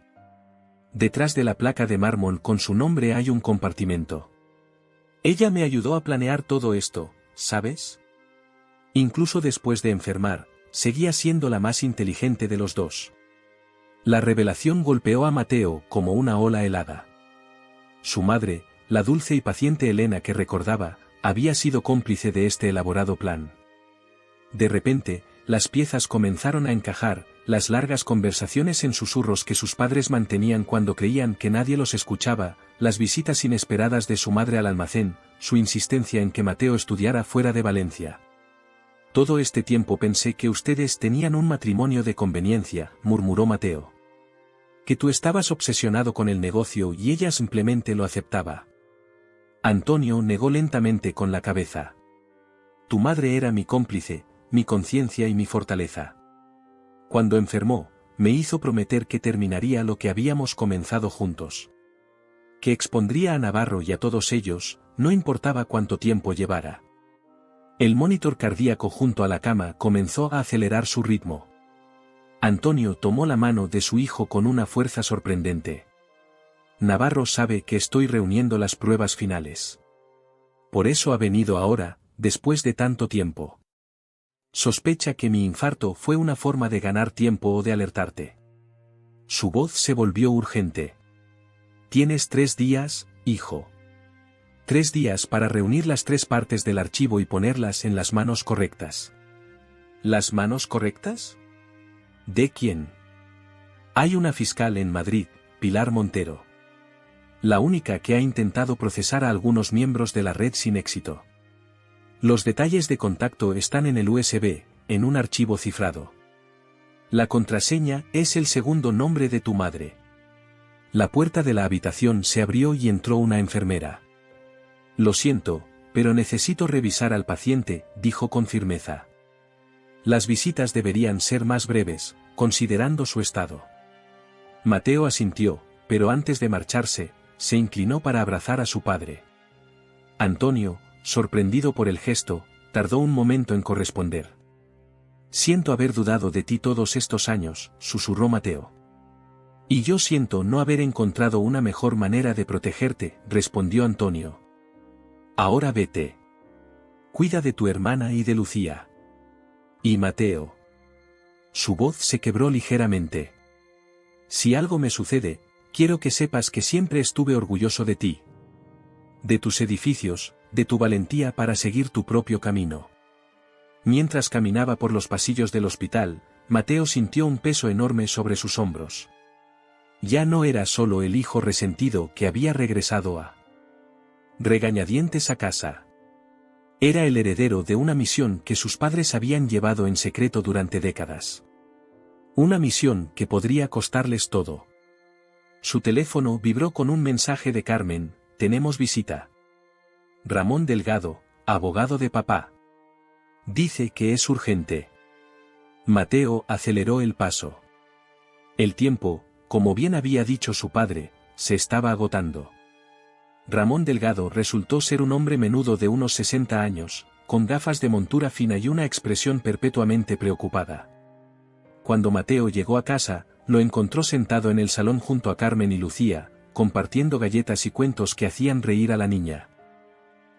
Detrás de la placa de mármol con su nombre hay un compartimento. Ella me ayudó a planear todo esto, ¿sabes? Incluso después de enfermar, seguía siendo la más inteligente de los dos. La revelación golpeó a Mateo como una ola helada. Su madre, la dulce y paciente Elena que recordaba, había sido cómplice de este elaborado plan. De repente, las piezas comenzaron a encajar, las largas conversaciones en susurros que sus padres mantenían cuando creían que nadie los escuchaba, las visitas inesperadas de su madre al almacén, su insistencia en que Mateo estudiara fuera de Valencia. Todo este tiempo pensé que ustedes tenían un matrimonio de conveniencia, murmuró Mateo. Que tú estabas obsesionado con el negocio y ella simplemente lo aceptaba. Antonio negó lentamente con la cabeza. Tu madre era mi cómplice, mi conciencia y mi fortaleza. Cuando enfermó, me hizo prometer que terminaría lo que habíamos comenzado juntos. Que expondría a Navarro y a todos ellos, no importaba cuánto tiempo llevara. El monitor cardíaco junto a la cama comenzó a acelerar su ritmo. Antonio tomó la mano de su hijo con una fuerza sorprendente. Navarro sabe que estoy reuniendo las pruebas finales. Por eso ha venido ahora, después de tanto tiempo. Sospecha que mi infarto fue una forma de ganar tiempo o de alertarte. Su voz se volvió urgente. Tienes 3 días, hijo. 3 días para reunir las 3 partes del archivo y ponerlas en las manos correctas. ¿Las manos correctas? ¿De quién? Hay una fiscal en Madrid, Pilar Montero. La única que ha intentado procesar a algunos miembros de la red sin éxito. Los detalles de contacto están en el USB, en un archivo cifrado. La contraseña es el segundo nombre de tu madre. La puerta de la habitación se abrió y entró una enfermera. Lo siento, pero necesito revisar al paciente, dijo con firmeza. Las visitas deberían ser más breves, considerando su estado. Mateo asintió, pero antes de marcharse, se inclinó para abrazar a su padre. Antonio, sorprendido por el gesto, tardó un momento en corresponder. Siento haber dudado de ti todos estos años, susurró Mateo. Y yo siento no haber encontrado una mejor manera de protegerte, respondió Antonio. Ahora vete. Cuida de tu hermana y de Lucía. Y Mateo. Su voz se quebró ligeramente. Si algo me sucede, quiero que sepas que siempre estuve orgulloso de ti. De tus edificios, de tu valentía para seguir tu propio camino. Mientras caminaba por los pasillos del hospital, Mateo sintió un peso enorme sobre sus hombros. Ya no era solo el hijo resentido que había regresado a regañadientes a casa. Era el heredero de una misión que sus padres habían llevado en secreto durante décadas. Una misión que podría costarles todo. Su teléfono vibró con un mensaje de Carmen: tenemos visita. Ramón Delgado, Abogado de papá. Dice que es urgente. Mateo aceleró el paso. El tiempo, como bien había dicho su padre, se estaba agotando. Ramón Delgado resultó ser un hombre menudo de unos 60 años, con gafas de montura fina y una expresión perpetuamente preocupada. Cuando Mateo llegó a casa, lo encontró sentado en el salón junto a Carmen y Lucía, compartiendo galletas y cuentos que hacían reír a la niña.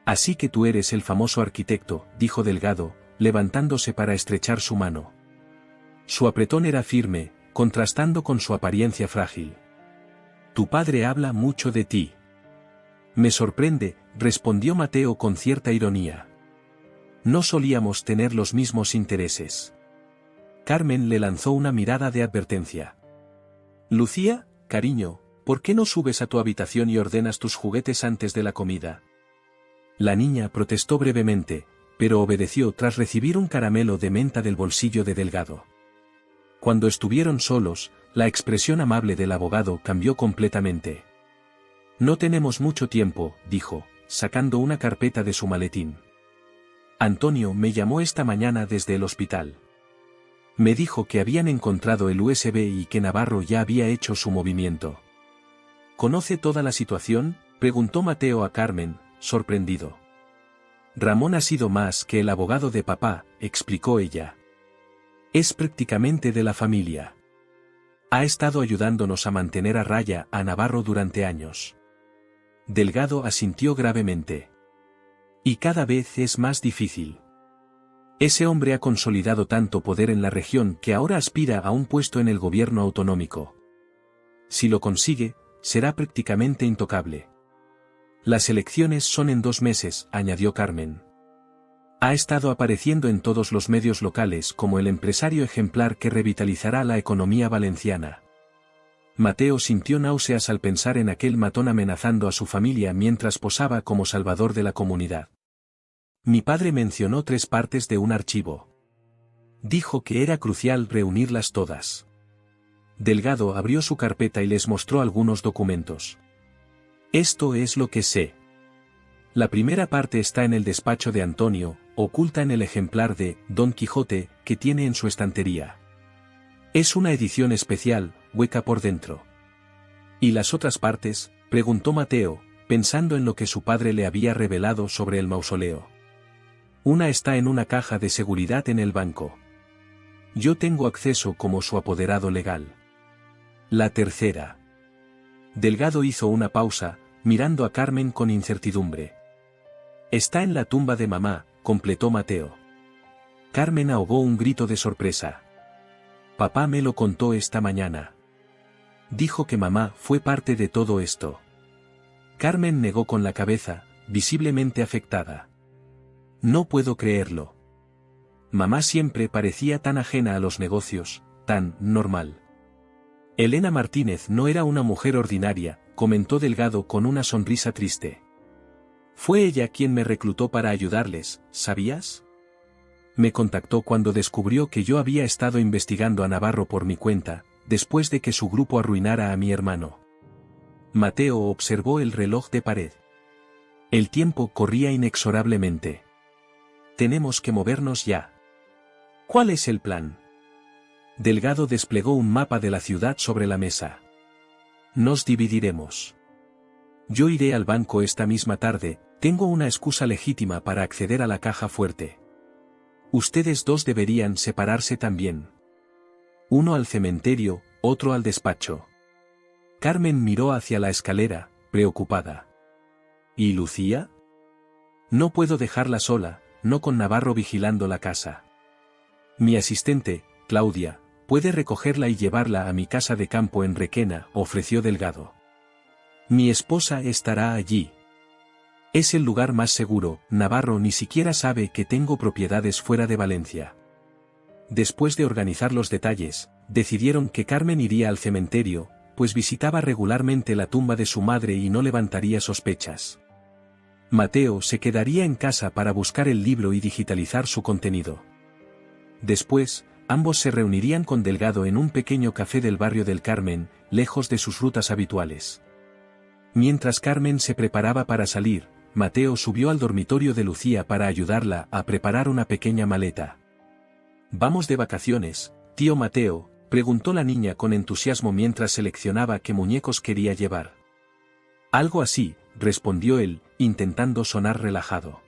«Así que tú eres el famoso arquitecto», dijo Delgado, levantándose para estrechar su mano. Su apretón era firme, contrastando con su apariencia frágil. «Tu padre habla mucho de ti». «Me sorprende», respondió Mateo con cierta ironía. «No solíamos tener los mismos intereses». Carmen le lanzó una mirada de advertencia. «Lucía, cariño, ¿por qué no subes a tu habitación y ordenas tus juguetes antes de la comida?». La niña protestó brevemente, pero obedeció tras recibir un caramelo de menta del bolsillo de Delgado. Cuando estuvieron solos, la expresión amable del abogado cambió completamente. «No tenemos mucho tiempo», dijo, sacando una carpeta de su maletín. «Antonio me llamó esta mañana desde el hospital. Me dijo que habían encontrado el USB y que Navarro ya había hecho su movimiento». «¿Conoce toda la situación?», preguntó Mateo a Carmen, sorprendido. «Ramón ha sido más que el abogado de papá», explicó ella. «Es prácticamente de la familia. Ha estado ayudándonos a mantener a raya a Navarro durante años». Delgado asintió gravemente. «Y cada vez es más difícil. Ese hombre ha consolidado tanto poder en la región que ahora aspira a un puesto en el gobierno autonómico. Si lo consigue, será prácticamente intocable». «Las elecciones son en 2 meses», añadió Carmen. «Ha estado apareciendo en todos los medios locales como el empresario ejemplar que revitalizará la economía valenciana». Mateo sintió náuseas al pensar en aquel matón amenazando a su familia mientras posaba como salvador de la comunidad. «Mi padre mencionó 3 partes de un archivo. Dijo que era crucial reunirlas todas». Delgado abrió su carpeta y les mostró algunos documentos. «Esto es lo que sé. La primera parte está en el despacho de Antonio, oculta en el ejemplar de Don Quijote que tiene en su estantería. Es una edición especial, hueca por dentro». «¿Y las otras partes?», preguntó Mateo, pensando en lo que su padre le había revelado sobre el mausoleo. «Una está en una caja de seguridad en el banco. Yo tengo acceso como su apoderado legal. La tercera». Delgado hizo una pausa, mirando a Carmen con incertidumbre. «Está en la tumba de mamá», completó Mateo. Carmen ahogó un grito de sorpresa. «Papá me lo contó esta mañana. Dijo que mamá fue parte de todo esto». Carmen negó con la cabeza, visiblemente afectada. «No puedo creerlo. Mamá siempre parecía tan ajena a los negocios, tan normal». «Elena Martínez no era una mujer ordinaria», comentó Delgado con una sonrisa triste. «Fue ella quien me reclutó para ayudarles, ¿sabías? Me contactó cuando descubrió que yo había estado investigando a Navarro por mi cuenta, después de que su grupo arruinara a mi hermano». Mateo observó el reloj de pared. El tiempo corría inexorablemente. «Tenemos que movernos ya». «¿Cuál es el plan?». Delgado desplegó un mapa de la ciudad sobre la mesa. «Nos dividiremos. Yo iré al banco esta misma tarde, tengo una excusa legítima para acceder a la caja fuerte. Ustedes 2 deberían separarse también. Uno al cementerio, otro al despacho». Carmen miró hacia la escalera, preocupada. «¿Y Lucía?». «No puedo dejarla sola, no con Navarro vigilando la casa. Mi asistente, Claudia, puede recogerla y llevarla a mi casa de campo en Requena», ofreció Delgado. «Mi esposa estará allí. Es el lugar más seguro, Navarro ni siquiera sabe que tengo propiedades fuera de Valencia». Después de organizar los detalles, decidieron que Carmen iría al cementerio, pues visitaba regularmente la tumba de su madre y no levantaría sospechas. Mateo se quedaría en casa para buscar el libro y digitalizar su contenido. Después, ambos se reunirían con Delgado en un pequeño café del barrio del Carmen, lejos de sus rutas habituales. Mientras Carmen se preparaba para salir, Mateo subió al dormitorio de Lucía para ayudarla a preparar una pequeña maleta. «¿Vamos de vacaciones, tío Mateo?», preguntó la niña con entusiasmo mientras seleccionaba qué muñecos quería llevar. «Algo así», respondió él, intentando sonar relajado.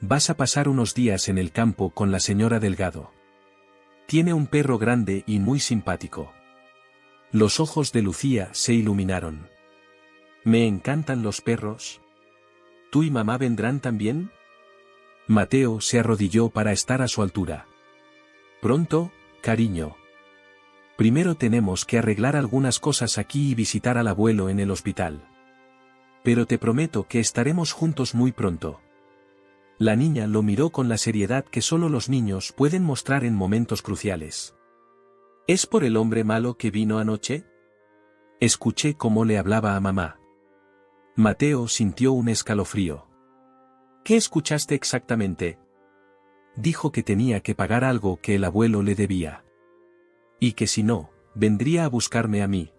«Vas a pasar unos días en el campo con la señora Delgado. Tiene un perro grande y muy simpático». Los ojos de Lucía se iluminaron. «Me encantan los perros». «¿Tú y mamá vendrán también?». Mateo se arrodilló para estar a su altura. «Pronto, cariño. Primero tenemos que arreglar algunas cosas aquí y visitar al abuelo en el hospital. Pero te prometo que estaremos juntos muy pronto». La niña lo miró con la seriedad que solo los niños pueden mostrar en momentos cruciales. «¿Es por el hombre malo que vino anoche?». Escuché cómo le hablaba a mamá. Mateo sintió un escalofrío. «¿Qué escuchaste exactamente?». «Dijo que tenía que pagar algo que el abuelo le debía. Y que si no, vendría a buscarme a mí».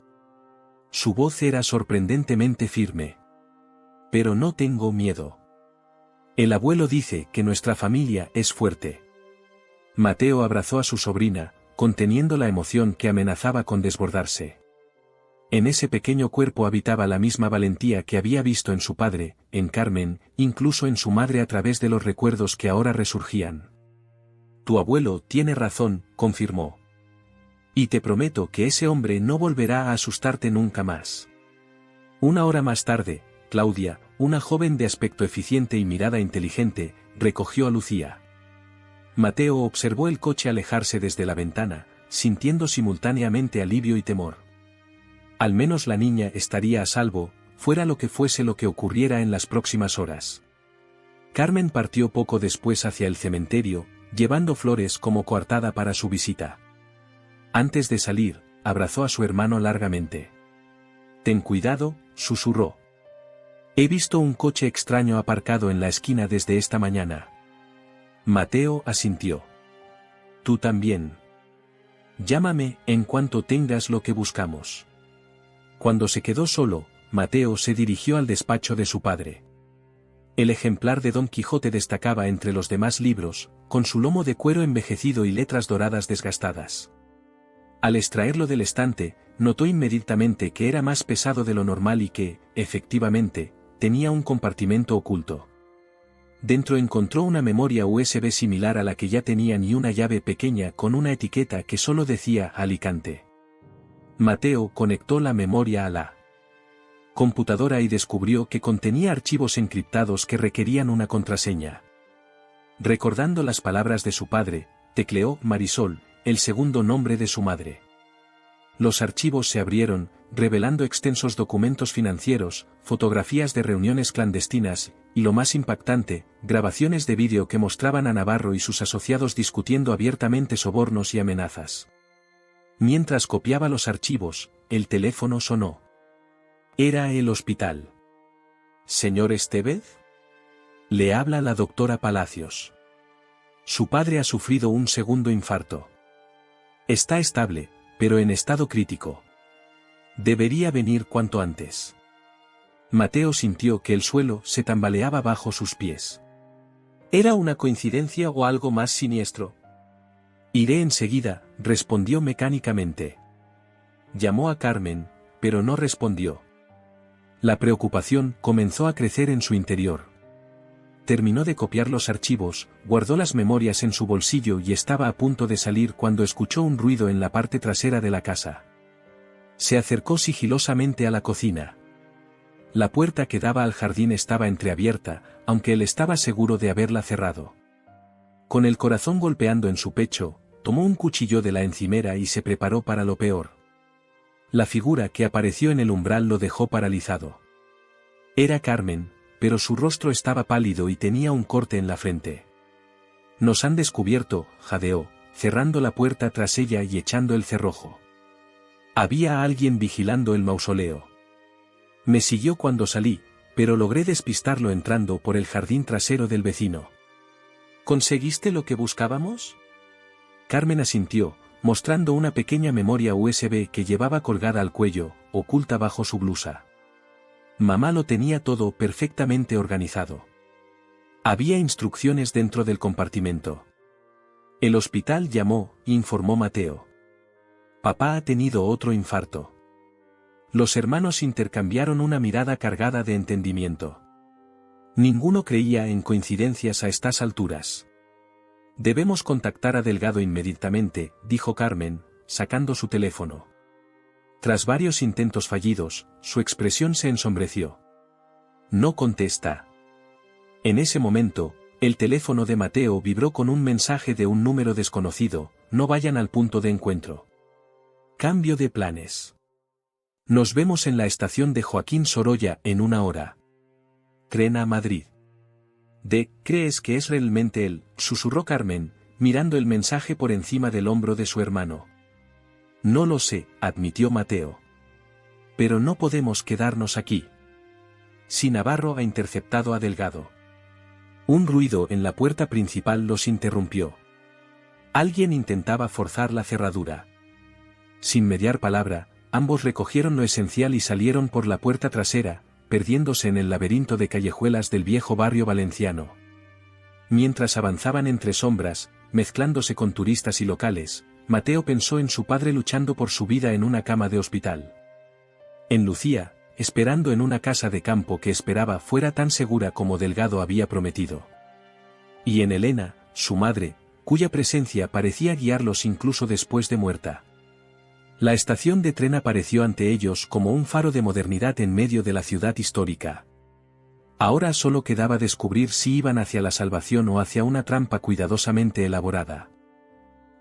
Su voz era sorprendentemente firme. «Pero no tengo miedo. El abuelo dice que nuestra familia es fuerte». Mateo abrazó a su sobrina, conteniendo la emoción que amenazaba con desbordarse. En ese pequeño cuerpo habitaba la misma valentía que había visto en su padre, en Carmen, incluso en su madre a través de los recuerdos que ahora resurgían. «Tu abuelo tiene razón», confirmó. «Y te prometo que ese hombre no volverá a asustarte nunca más». Una hora más tarde, Claudia, una joven de aspecto eficiente y mirada inteligente, recogió a Lucía. Mateo observó el coche alejarse desde la ventana, sintiendo simultáneamente alivio y temor. Al menos la niña estaría a salvo, fuera lo que fuese lo que ocurriera en las próximas horas. Carmen partió poco después hacia el cementerio, llevando flores como coartada para su visita. Antes de salir, abrazó a su hermano largamente. «Ten cuidado», susurró. «He visto un coche extraño aparcado en la esquina desde esta mañana». Mateo asintió. «Tú también. Llámame en cuanto tengas lo que buscamos». Cuando se quedó solo, Mateo se dirigió al despacho de su padre. El ejemplar de Don Quijote destacaba entre los demás libros, con su lomo de cuero envejecido y letras doradas desgastadas. Al extraerlo del estante, notó inmediatamente que era más pesado de lo normal y que, efectivamente, tenía un compartimento oculto. Dentro encontró una memoria USB similar a la que ya tenían y una llave pequeña con una etiqueta que solo decía Alicante. Mateo conectó la memoria a la computadora y descubrió que contenía archivos encriptados que requerían una contraseña. Recordando las palabras de su padre, tecleó Marisol, el segundo nombre de su madre. Los archivos se abrieron, revelando extensos documentos financieros, fotografías de reuniones clandestinas, y lo más impactante, grabaciones de vídeo que mostraban a Navarro y sus asociados discutiendo abiertamente sobornos y amenazas. Mientras copiaba los archivos, el teléfono sonó. Era el hospital. «¿Señor Estevez?». Le habla la doctora Palacios. Su padre ha sufrido un segundo infarto. Está estable, pero en estado crítico. Debería venir cuanto antes. Mateo sintió que el suelo se tambaleaba bajo sus pies. ¿Era una coincidencia o algo más siniestro? «Iré enseguida», respondió mecánicamente. Llamó a Carmen, pero no respondió. La preocupación comenzó a crecer en su interior. Terminó de copiar los archivos, guardó las memorias en su bolsillo y estaba a punto de salir cuando escuchó un ruido en la parte trasera de la casa. Se acercó sigilosamente a la cocina. La puerta que daba al jardín estaba entreabierta, aunque él estaba seguro de haberla cerrado. Con el corazón golpeando en su pecho, tomó un cuchillo de la encimera y se preparó para lo peor. La figura que apareció en el umbral lo dejó paralizado. Era Carmen, pero su rostro estaba pálido y tenía un corte en la frente. «Nos han descubierto», jadeó, cerrando la puerta tras ella y echando el cerrojo. Había alguien vigilando el mausoleo. Me siguió cuando salí, pero logré despistarlo entrando por el jardín trasero del vecino. ¿Conseguiste lo que buscábamos?». Carmen asintió, mostrando una pequeña memoria USB que llevaba colgada al cuello, oculta bajo su blusa. Mamá lo tenía todo perfectamente organizado. Había instrucciones dentro del compartimento. El hospital llamó, informó Mateo. Papá ha tenido otro infarto. Los hermanos intercambiaron una mirada cargada de entendimiento. Ninguno creía en coincidencias a estas alturas. Debemos contactar a Delgado inmediatamente, dijo Carmen, sacando su teléfono. Tras varios intentos fallidos, su expresión se ensombreció. No contesta. En ese momento, el teléfono de Mateo vibró con un mensaje de un número desconocido: no vayan al punto de encuentro. Cambio de planes. Nos vemos en la estación de Joaquín Sorolla en 1 hora. Tren a Madrid. ¿Crees que es realmente él?, susurró Carmen, mirando el mensaje por encima del hombro de su hermano. No lo sé, admitió Mateo. Pero no podemos quedarnos aquí. Si Navarro ha interceptado a Delgado. Un ruido en la puerta principal los interrumpió. Alguien intentaba forzar la cerradura. Sin mediar palabra, ambos recogieron lo esencial y salieron por la puerta trasera, perdiéndose en el laberinto de callejuelas del viejo barrio valenciano. Mientras avanzaban entre sombras, mezclándose con turistas y locales, Mateo pensó en su padre luchando por su vida en una cama de hospital. En Lucía, esperando en una casa de campo que esperaba fuera tan segura como Delgado había prometido. Y en Elena, su madre, cuya presencia parecía guiarlos incluso después de muerta. La estación de tren apareció ante ellos como un faro de modernidad en medio de la ciudad histórica. Ahora solo quedaba descubrir si iban hacia la salvación o hacia una trampa cuidadosamente elaborada.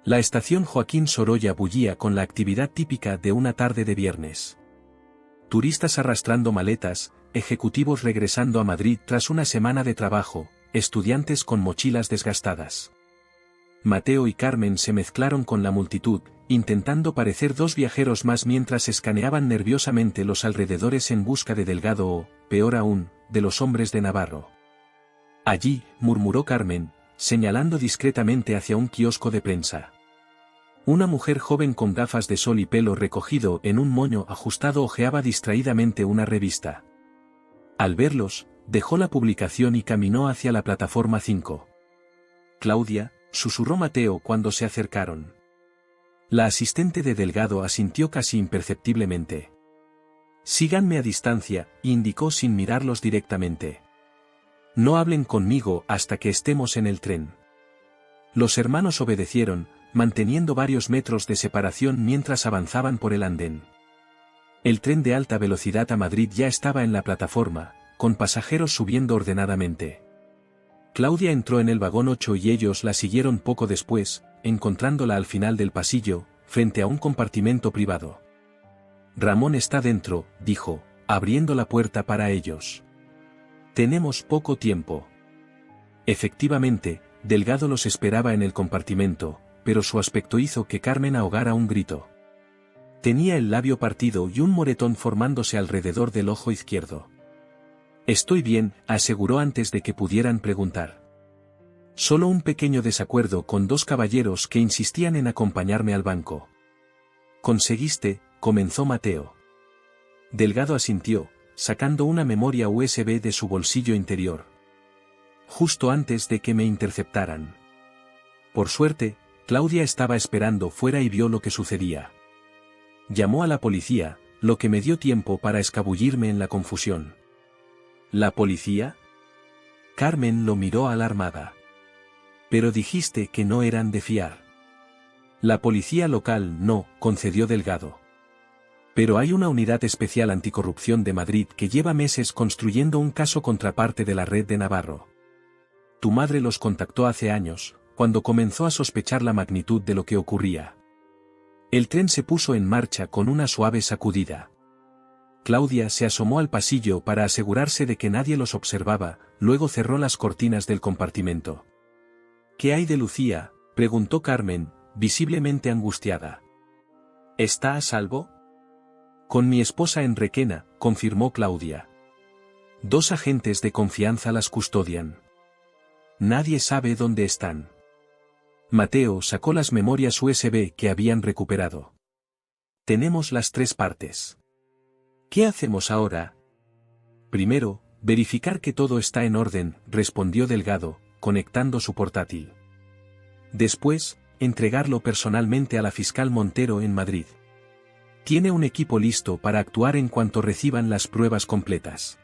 La estación Joaquín Sorolla bullía con la actividad típica de una tarde de viernes. Turistas arrastrando maletas, ejecutivos regresando a Madrid tras una semana de trabajo, estudiantes con mochilas desgastadas. Mateo y Carmen se mezclaron con la multitud, intentando parecer dos viajeros más mientras escaneaban nerviosamente los alrededores en busca de Delgado o, peor aún, de los hombres de Navarro. Allí, murmuró Carmen, señalando discretamente hacia un kiosco de prensa. Una mujer joven con gafas de sol y pelo recogido en un moño ajustado hojeaba distraídamente una revista. Al verlos, dejó la publicación y caminó hacia la plataforma 5. Claudia, susurró Mateo cuando se acercaron. La asistente de Delgado asintió casi imperceptiblemente. Síganme a distancia, indicó sin mirarlos directamente. No hablen conmigo hasta que estemos en el tren. Los hermanos obedecieron, manteniendo varios metros de separación mientras avanzaban por el andén. El tren de alta velocidad a Madrid ya estaba en la plataforma, con pasajeros subiendo ordenadamente. Claudia entró en el vagón 8 y ellos la siguieron poco después, encontrándola al final del pasillo, frente a un compartimento privado. Ramón está dentro, dijo, abriendo la puerta para ellos. Tenemos poco tiempo. Efectivamente, Delgado los esperaba en el compartimento, pero su aspecto hizo que Carmen ahogara un grito. Tenía el labio partido y un moretón formándose alrededor del ojo izquierdo. Estoy bien, aseguró antes de que pudieran preguntar. Solo un pequeño desacuerdo con dos caballeros que insistían en acompañarme al banco. Conseguiste, comenzó Mateo. Delgado asintió, sacando una memoria USB de su bolsillo interior. Justo antes de que me interceptaran. Por suerte, Claudia estaba esperando fuera y vio lo que sucedía. Llamó a la policía, lo que me dio tiempo para escabullirme en la confusión. ¿La policía? Carmen lo miró alarmada. Pero dijiste que no eran de fiar. La policía local no, concedió Delgado. Pero hay una unidad especial anticorrupción de Madrid que lleva meses construyendo un caso contra parte de la red de Navarro. Tu madre los contactó hace años, cuando comenzó a sospechar la magnitud de lo que ocurría. El tren se puso en marcha con una suave sacudida. Claudia se asomó al pasillo para asegurarse de que nadie los observaba, luego cerró las cortinas del compartimento. ¿Qué hay de Lucía?, preguntó Carmen, visiblemente angustiada. ¿Está a salvo? Con mi esposa en Requena, confirmó Claudia. 2 agentes de confianza las custodian. Nadie sabe dónde están. Mateo sacó las memorias USB que habían recuperado. Tenemos las 3 partes. ¿Qué hacemos ahora? Primero, verificar que todo está en orden, respondió Delgado, conectando su portátil. Después, entregarlo personalmente a la fiscal Montero en Madrid. Tiene un equipo listo para actuar en cuanto reciban las pruebas completas.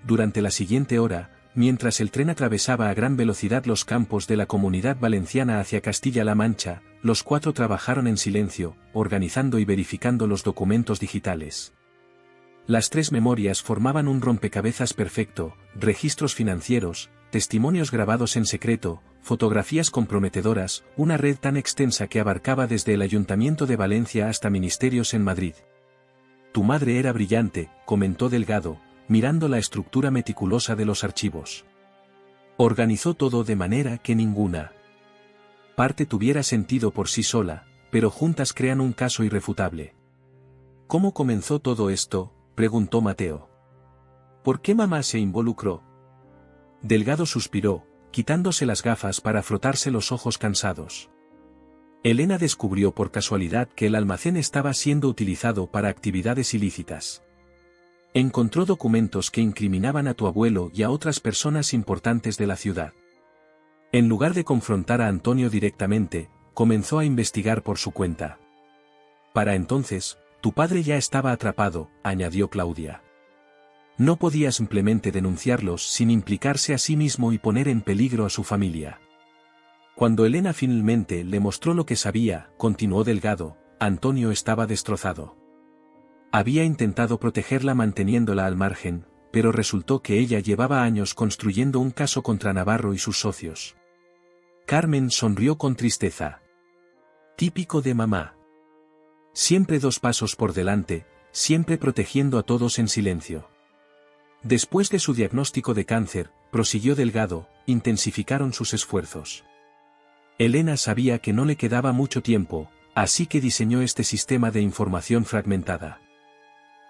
Durante la siguiente hora, mientras el tren atravesaba a gran velocidad los campos de la Comunidad Valenciana hacia Castilla-La Mancha, los cuatro trabajaron en silencio, organizando y verificando los documentos digitales. Las tres memorias formaban un rompecabezas perfecto: registros financieros, testimonios grabados en secreto, fotografías comprometedoras, una red tan extensa que abarcaba desde el Ayuntamiento de Valencia hasta ministerios en Madrid. Tu madre era brillante, comentó Delgado, mirando la estructura meticulosa de los archivos. Organizó todo de manera que ninguna parte tuviera sentido por sí sola, pero juntas crean un caso irrefutable. ¿Cómo comenzó todo esto?, preguntó Mateo. ¿Por qué mamá se involucró? Delgado suspiró, quitándose las gafas para frotarse los ojos cansados. Elena descubrió por casualidad que el almacén estaba siendo utilizado para actividades ilícitas. Encontró documentos que incriminaban a tu abuelo y a otras personas importantes de la ciudad. En lugar de confrontar a Antonio directamente, comenzó a investigar por su cuenta. Para entonces, tu padre ya estaba atrapado, añadió Claudia. No podía simplemente denunciarlos sin implicarse a sí mismo y poner en peligro a su familia. Cuando Elena finalmente le mostró lo que sabía, continuó Delgado, Antonio estaba destrozado. Había intentado protegerla manteniéndola al margen, pero resultó que ella llevaba años construyendo un caso contra Navarro y sus socios. Carmen sonrió con tristeza. Típico de mamá. Siempre 2 pasos por delante, siempre protegiendo a todos en silencio. Después de su diagnóstico de cáncer, prosiguió Delgado, intensificaron sus esfuerzos. Elena sabía que no le quedaba mucho tiempo, así que diseñó este sistema de información fragmentada.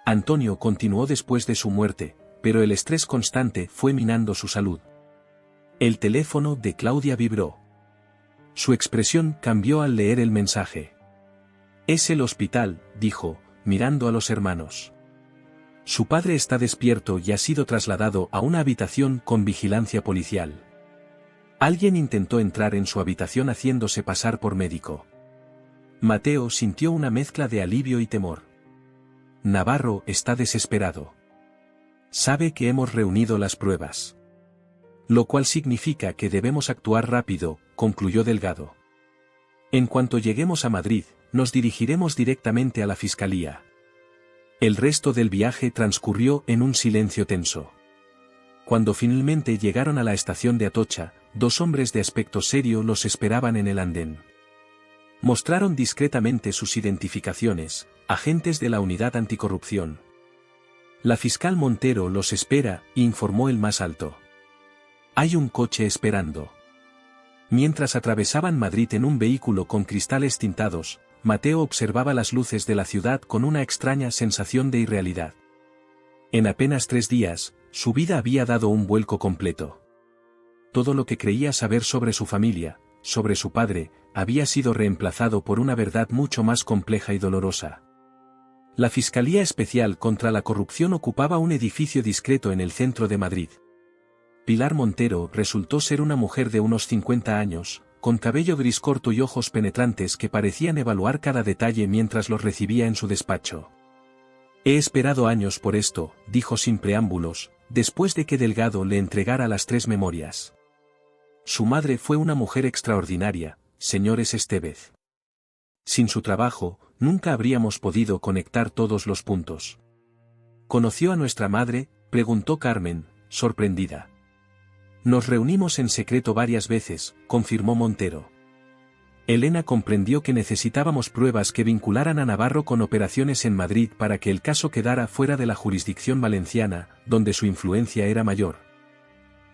Antonio continuó después de su muerte, pero el estrés constante fue minando su salud. El teléfono de Claudia vibró. Su expresión cambió al leer el mensaje. Es el hospital, dijo, mirando a los hermanos. Su padre está despierto y ha sido trasladado a una habitación con vigilancia policial. Alguien intentó entrar en su habitación haciéndose pasar por médico. Mateo sintió una mezcla de alivio y temor. Navarro está desesperado. Sabe que hemos reunido las pruebas. Lo cual significa que debemos actuar rápido, concluyó Delgado. En cuanto lleguemos a Madrid, nos dirigiremos directamente a la fiscalía. El resto del viaje transcurrió en un silencio tenso. Cuando finalmente llegaron a la estación de Atocha, 2 hombres de aspecto serio los esperaban en el andén. Mostraron discretamente sus identificaciones, agentes de la Unidad Anticorrupción. La fiscal Montero los espera, informó el más alto. Hay un coche esperando. Mientras atravesaban Madrid en un vehículo con cristales tintados, Mateo observaba las luces de la ciudad con una extraña sensación de irrealidad. En apenas 3 días, su vida había dado un vuelco completo. Todo lo que creía saber sobre su familia, sobre su padre, había sido reemplazado por una verdad mucho más compleja y dolorosa. La Fiscalía Especial contra la Corrupción ocupaba un edificio discreto en el centro de Madrid. Pilar Montero resultó ser una mujer de unos 50 años, con cabello gris corto y ojos penetrantes que parecían evaluar cada detalle mientras los recibía en su despacho. He esperado años por esto, dijo sin preámbulos, después de que Delgado le entregara las 3 memorias. Su madre fue una mujer extraordinaria, señores Estevez. Sin su trabajo, nunca habríamos podido conectar todos los puntos. ¿Conoció a nuestra madre?, preguntó Carmen, sorprendida. Nos reunimos en secreto varias veces, confirmó Montero. Elena comprendió que necesitábamos pruebas que vincularan a Navarro con operaciones en Madrid para que el caso quedara fuera de la jurisdicción valenciana, donde su influencia era mayor.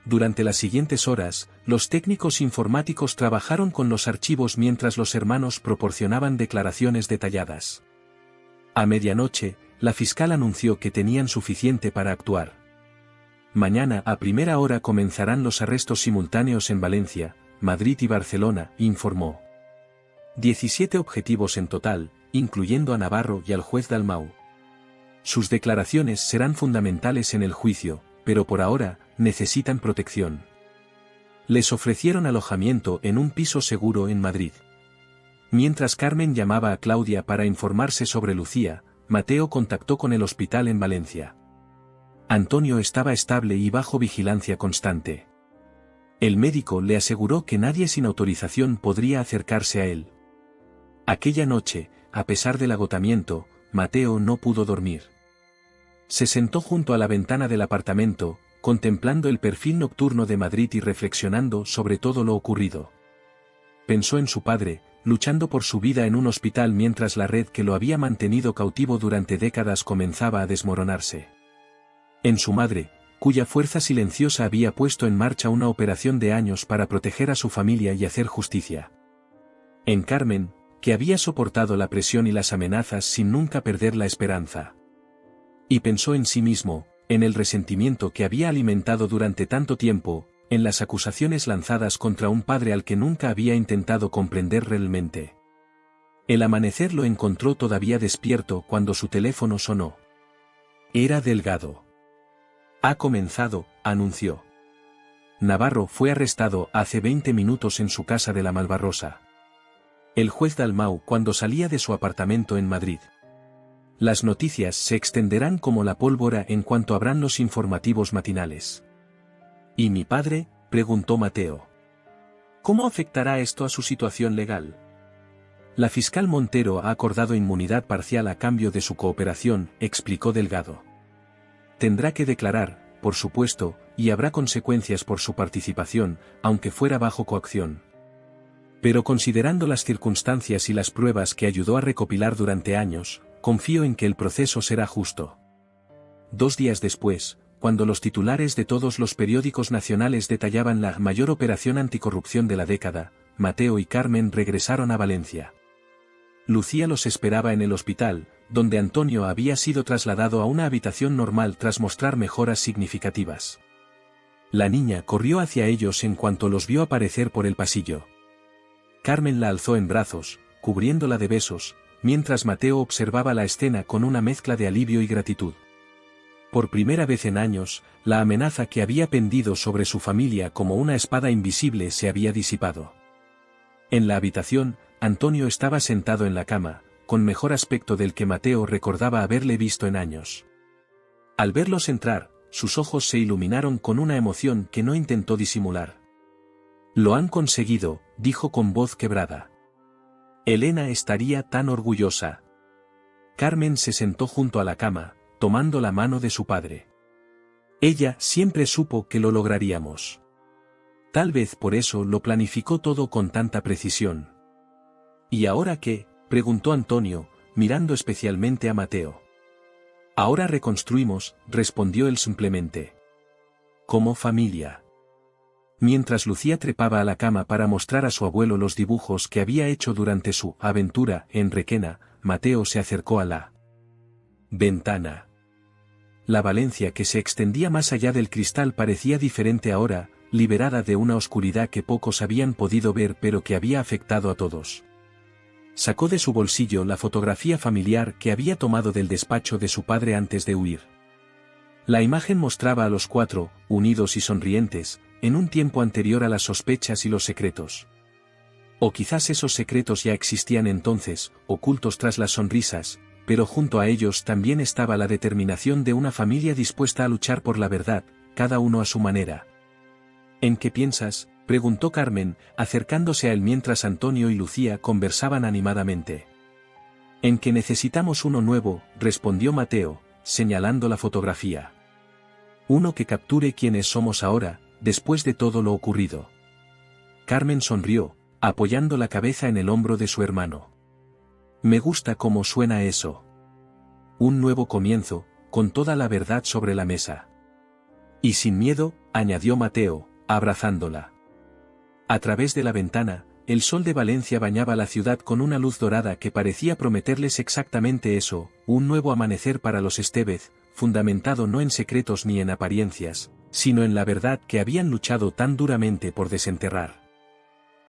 Durante las siguientes horas, los técnicos informáticos trabajaron con los archivos mientras los hermanos proporcionaban declaraciones detalladas. A medianoche, la fiscal anunció que tenían suficiente para actuar. Mañana a primera hora comenzarán los arrestos simultáneos en Valencia, Madrid y Barcelona, informó. 17 objetivos en total, incluyendo a Navarro y al juez Dalmau. Sus declaraciones serán fundamentales en el juicio, pero por ahora, necesitan protección. Les ofrecieron alojamiento en un piso seguro en Madrid. Mientras Carmen llamaba a Claudia para informarse sobre Lucía, Mateo contactó con el hospital en Valencia. Antonio estaba estable y bajo vigilancia constante. El médico le aseguró que nadie sin autorización podría acercarse a él. Aquella noche, a pesar del agotamiento, Mateo no pudo dormir. Se sentó junto a la ventana del apartamento, contemplando el perfil nocturno de Madrid y reflexionando sobre todo lo ocurrido. Pensó en su padre, luchando por su vida en un hospital mientras la red que lo había mantenido cautivo durante décadas comenzaba a desmoronarse. En su madre, cuya fuerza silenciosa había puesto en marcha una operación de años para proteger a su familia y hacer justicia. En Carmen, que había soportado la presión y las amenazas sin nunca perder la esperanza. Y pensó en sí mismo, en el resentimiento que había alimentado durante tanto tiempo, en las acusaciones lanzadas contra un padre al que nunca había intentado comprender realmente. El amanecer lo encontró todavía despierto cuando su teléfono sonó. Era Delgado. Ha comenzado, anunció. Navarro fue arrestado hace 20 minutos en su casa de la Malvarrosa. El juez Dalmau cuando salía de su apartamento en Madrid. Las noticias se extenderán como la pólvora en cuanto abran los informativos matinales. ¿Y mi padre?, preguntó Mateo. ¿Cómo afectará esto a su situación legal? La fiscal Montero ha acordado inmunidad parcial a cambio de su cooperación, explicó Delgado. Tendrá que declarar, por supuesto, y habrá consecuencias por su participación, aunque fuera bajo coacción. Pero considerando las circunstancias y las pruebas que ayudó a recopilar durante años, confío en que el proceso será justo. 2 días después, cuando los titulares de todos los periódicos nacionales detallaban la mayor operación anticorrupción de la década, Mateo y Carmen regresaron a Valencia. Lucía los esperaba en el hospital, donde Antonio había sido trasladado a una habitación normal tras mostrar mejoras significativas. La niña corrió hacia ellos en cuanto los vio aparecer por el pasillo. Carmen la alzó en brazos, cubriéndola de besos, mientras Mateo observaba la escena con una mezcla de alivio y gratitud. Por primera vez en años, la amenaza que había pendido sobre su familia como una espada invisible se había disipado. En la habitación, Antonio estaba sentado en la cama, con mejor aspecto del que Mateo recordaba haberle visto en años. Al verlos entrar, sus ojos se iluminaron con una emoción que no intentó disimular. «Lo han conseguido», dijo con voz quebrada. Elena estaría tan orgullosa. Carmen se sentó junto a la cama, tomando la mano de su padre. Ella siempre supo que lo lograríamos. Tal vez por eso lo planificó todo con tanta precisión. ¿Y ahora qué?, preguntó Antonio, mirando especialmente a Mateo. Ahora reconstruimos, respondió él simplemente. Como familia. Mientras Lucía trepaba a la cama para mostrar a su abuelo los dibujos que había hecho durante su aventura en Requena, Mateo se acercó a la ventana. La Valencia que se extendía más allá del cristal parecía diferente ahora, liberada de una oscuridad que pocos habían podido ver pero que había afectado a todos. Sacó de su bolsillo la fotografía familiar que había tomado del despacho de su padre antes de huir. La imagen mostraba a los 4, unidos y sonrientes, en un tiempo anterior a las sospechas y los secretos. O quizás esos secretos ya existían entonces, ocultos tras las sonrisas, pero junto a ellos también estaba la determinación de una familia dispuesta a luchar por la verdad, cada uno a su manera. ¿En qué piensas?, preguntó Carmen, acercándose a él mientras Antonio y Lucía conversaban animadamente. En que necesitamos uno nuevo, respondió Mateo, señalando la fotografía. Uno que capture quiénes somos ahora, después de todo lo ocurrido. Carmen sonrió, apoyando la cabeza en el hombro de su hermano. Me gusta cómo suena eso. Un nuevo comienzo, con toda la verdad sobre la mesa. Y sin miedo, añadió Mateo, abrazándola. A través de la ventana, el sol de Valencia bañaba la ciudad con una luz dorada que parecía prometerles exactamente eso, un nuevo amanecer para los Estevez, fundamentado no en secretos ni en apariencias, sino en la verdad que habían luchado tan duramente por desenterrar.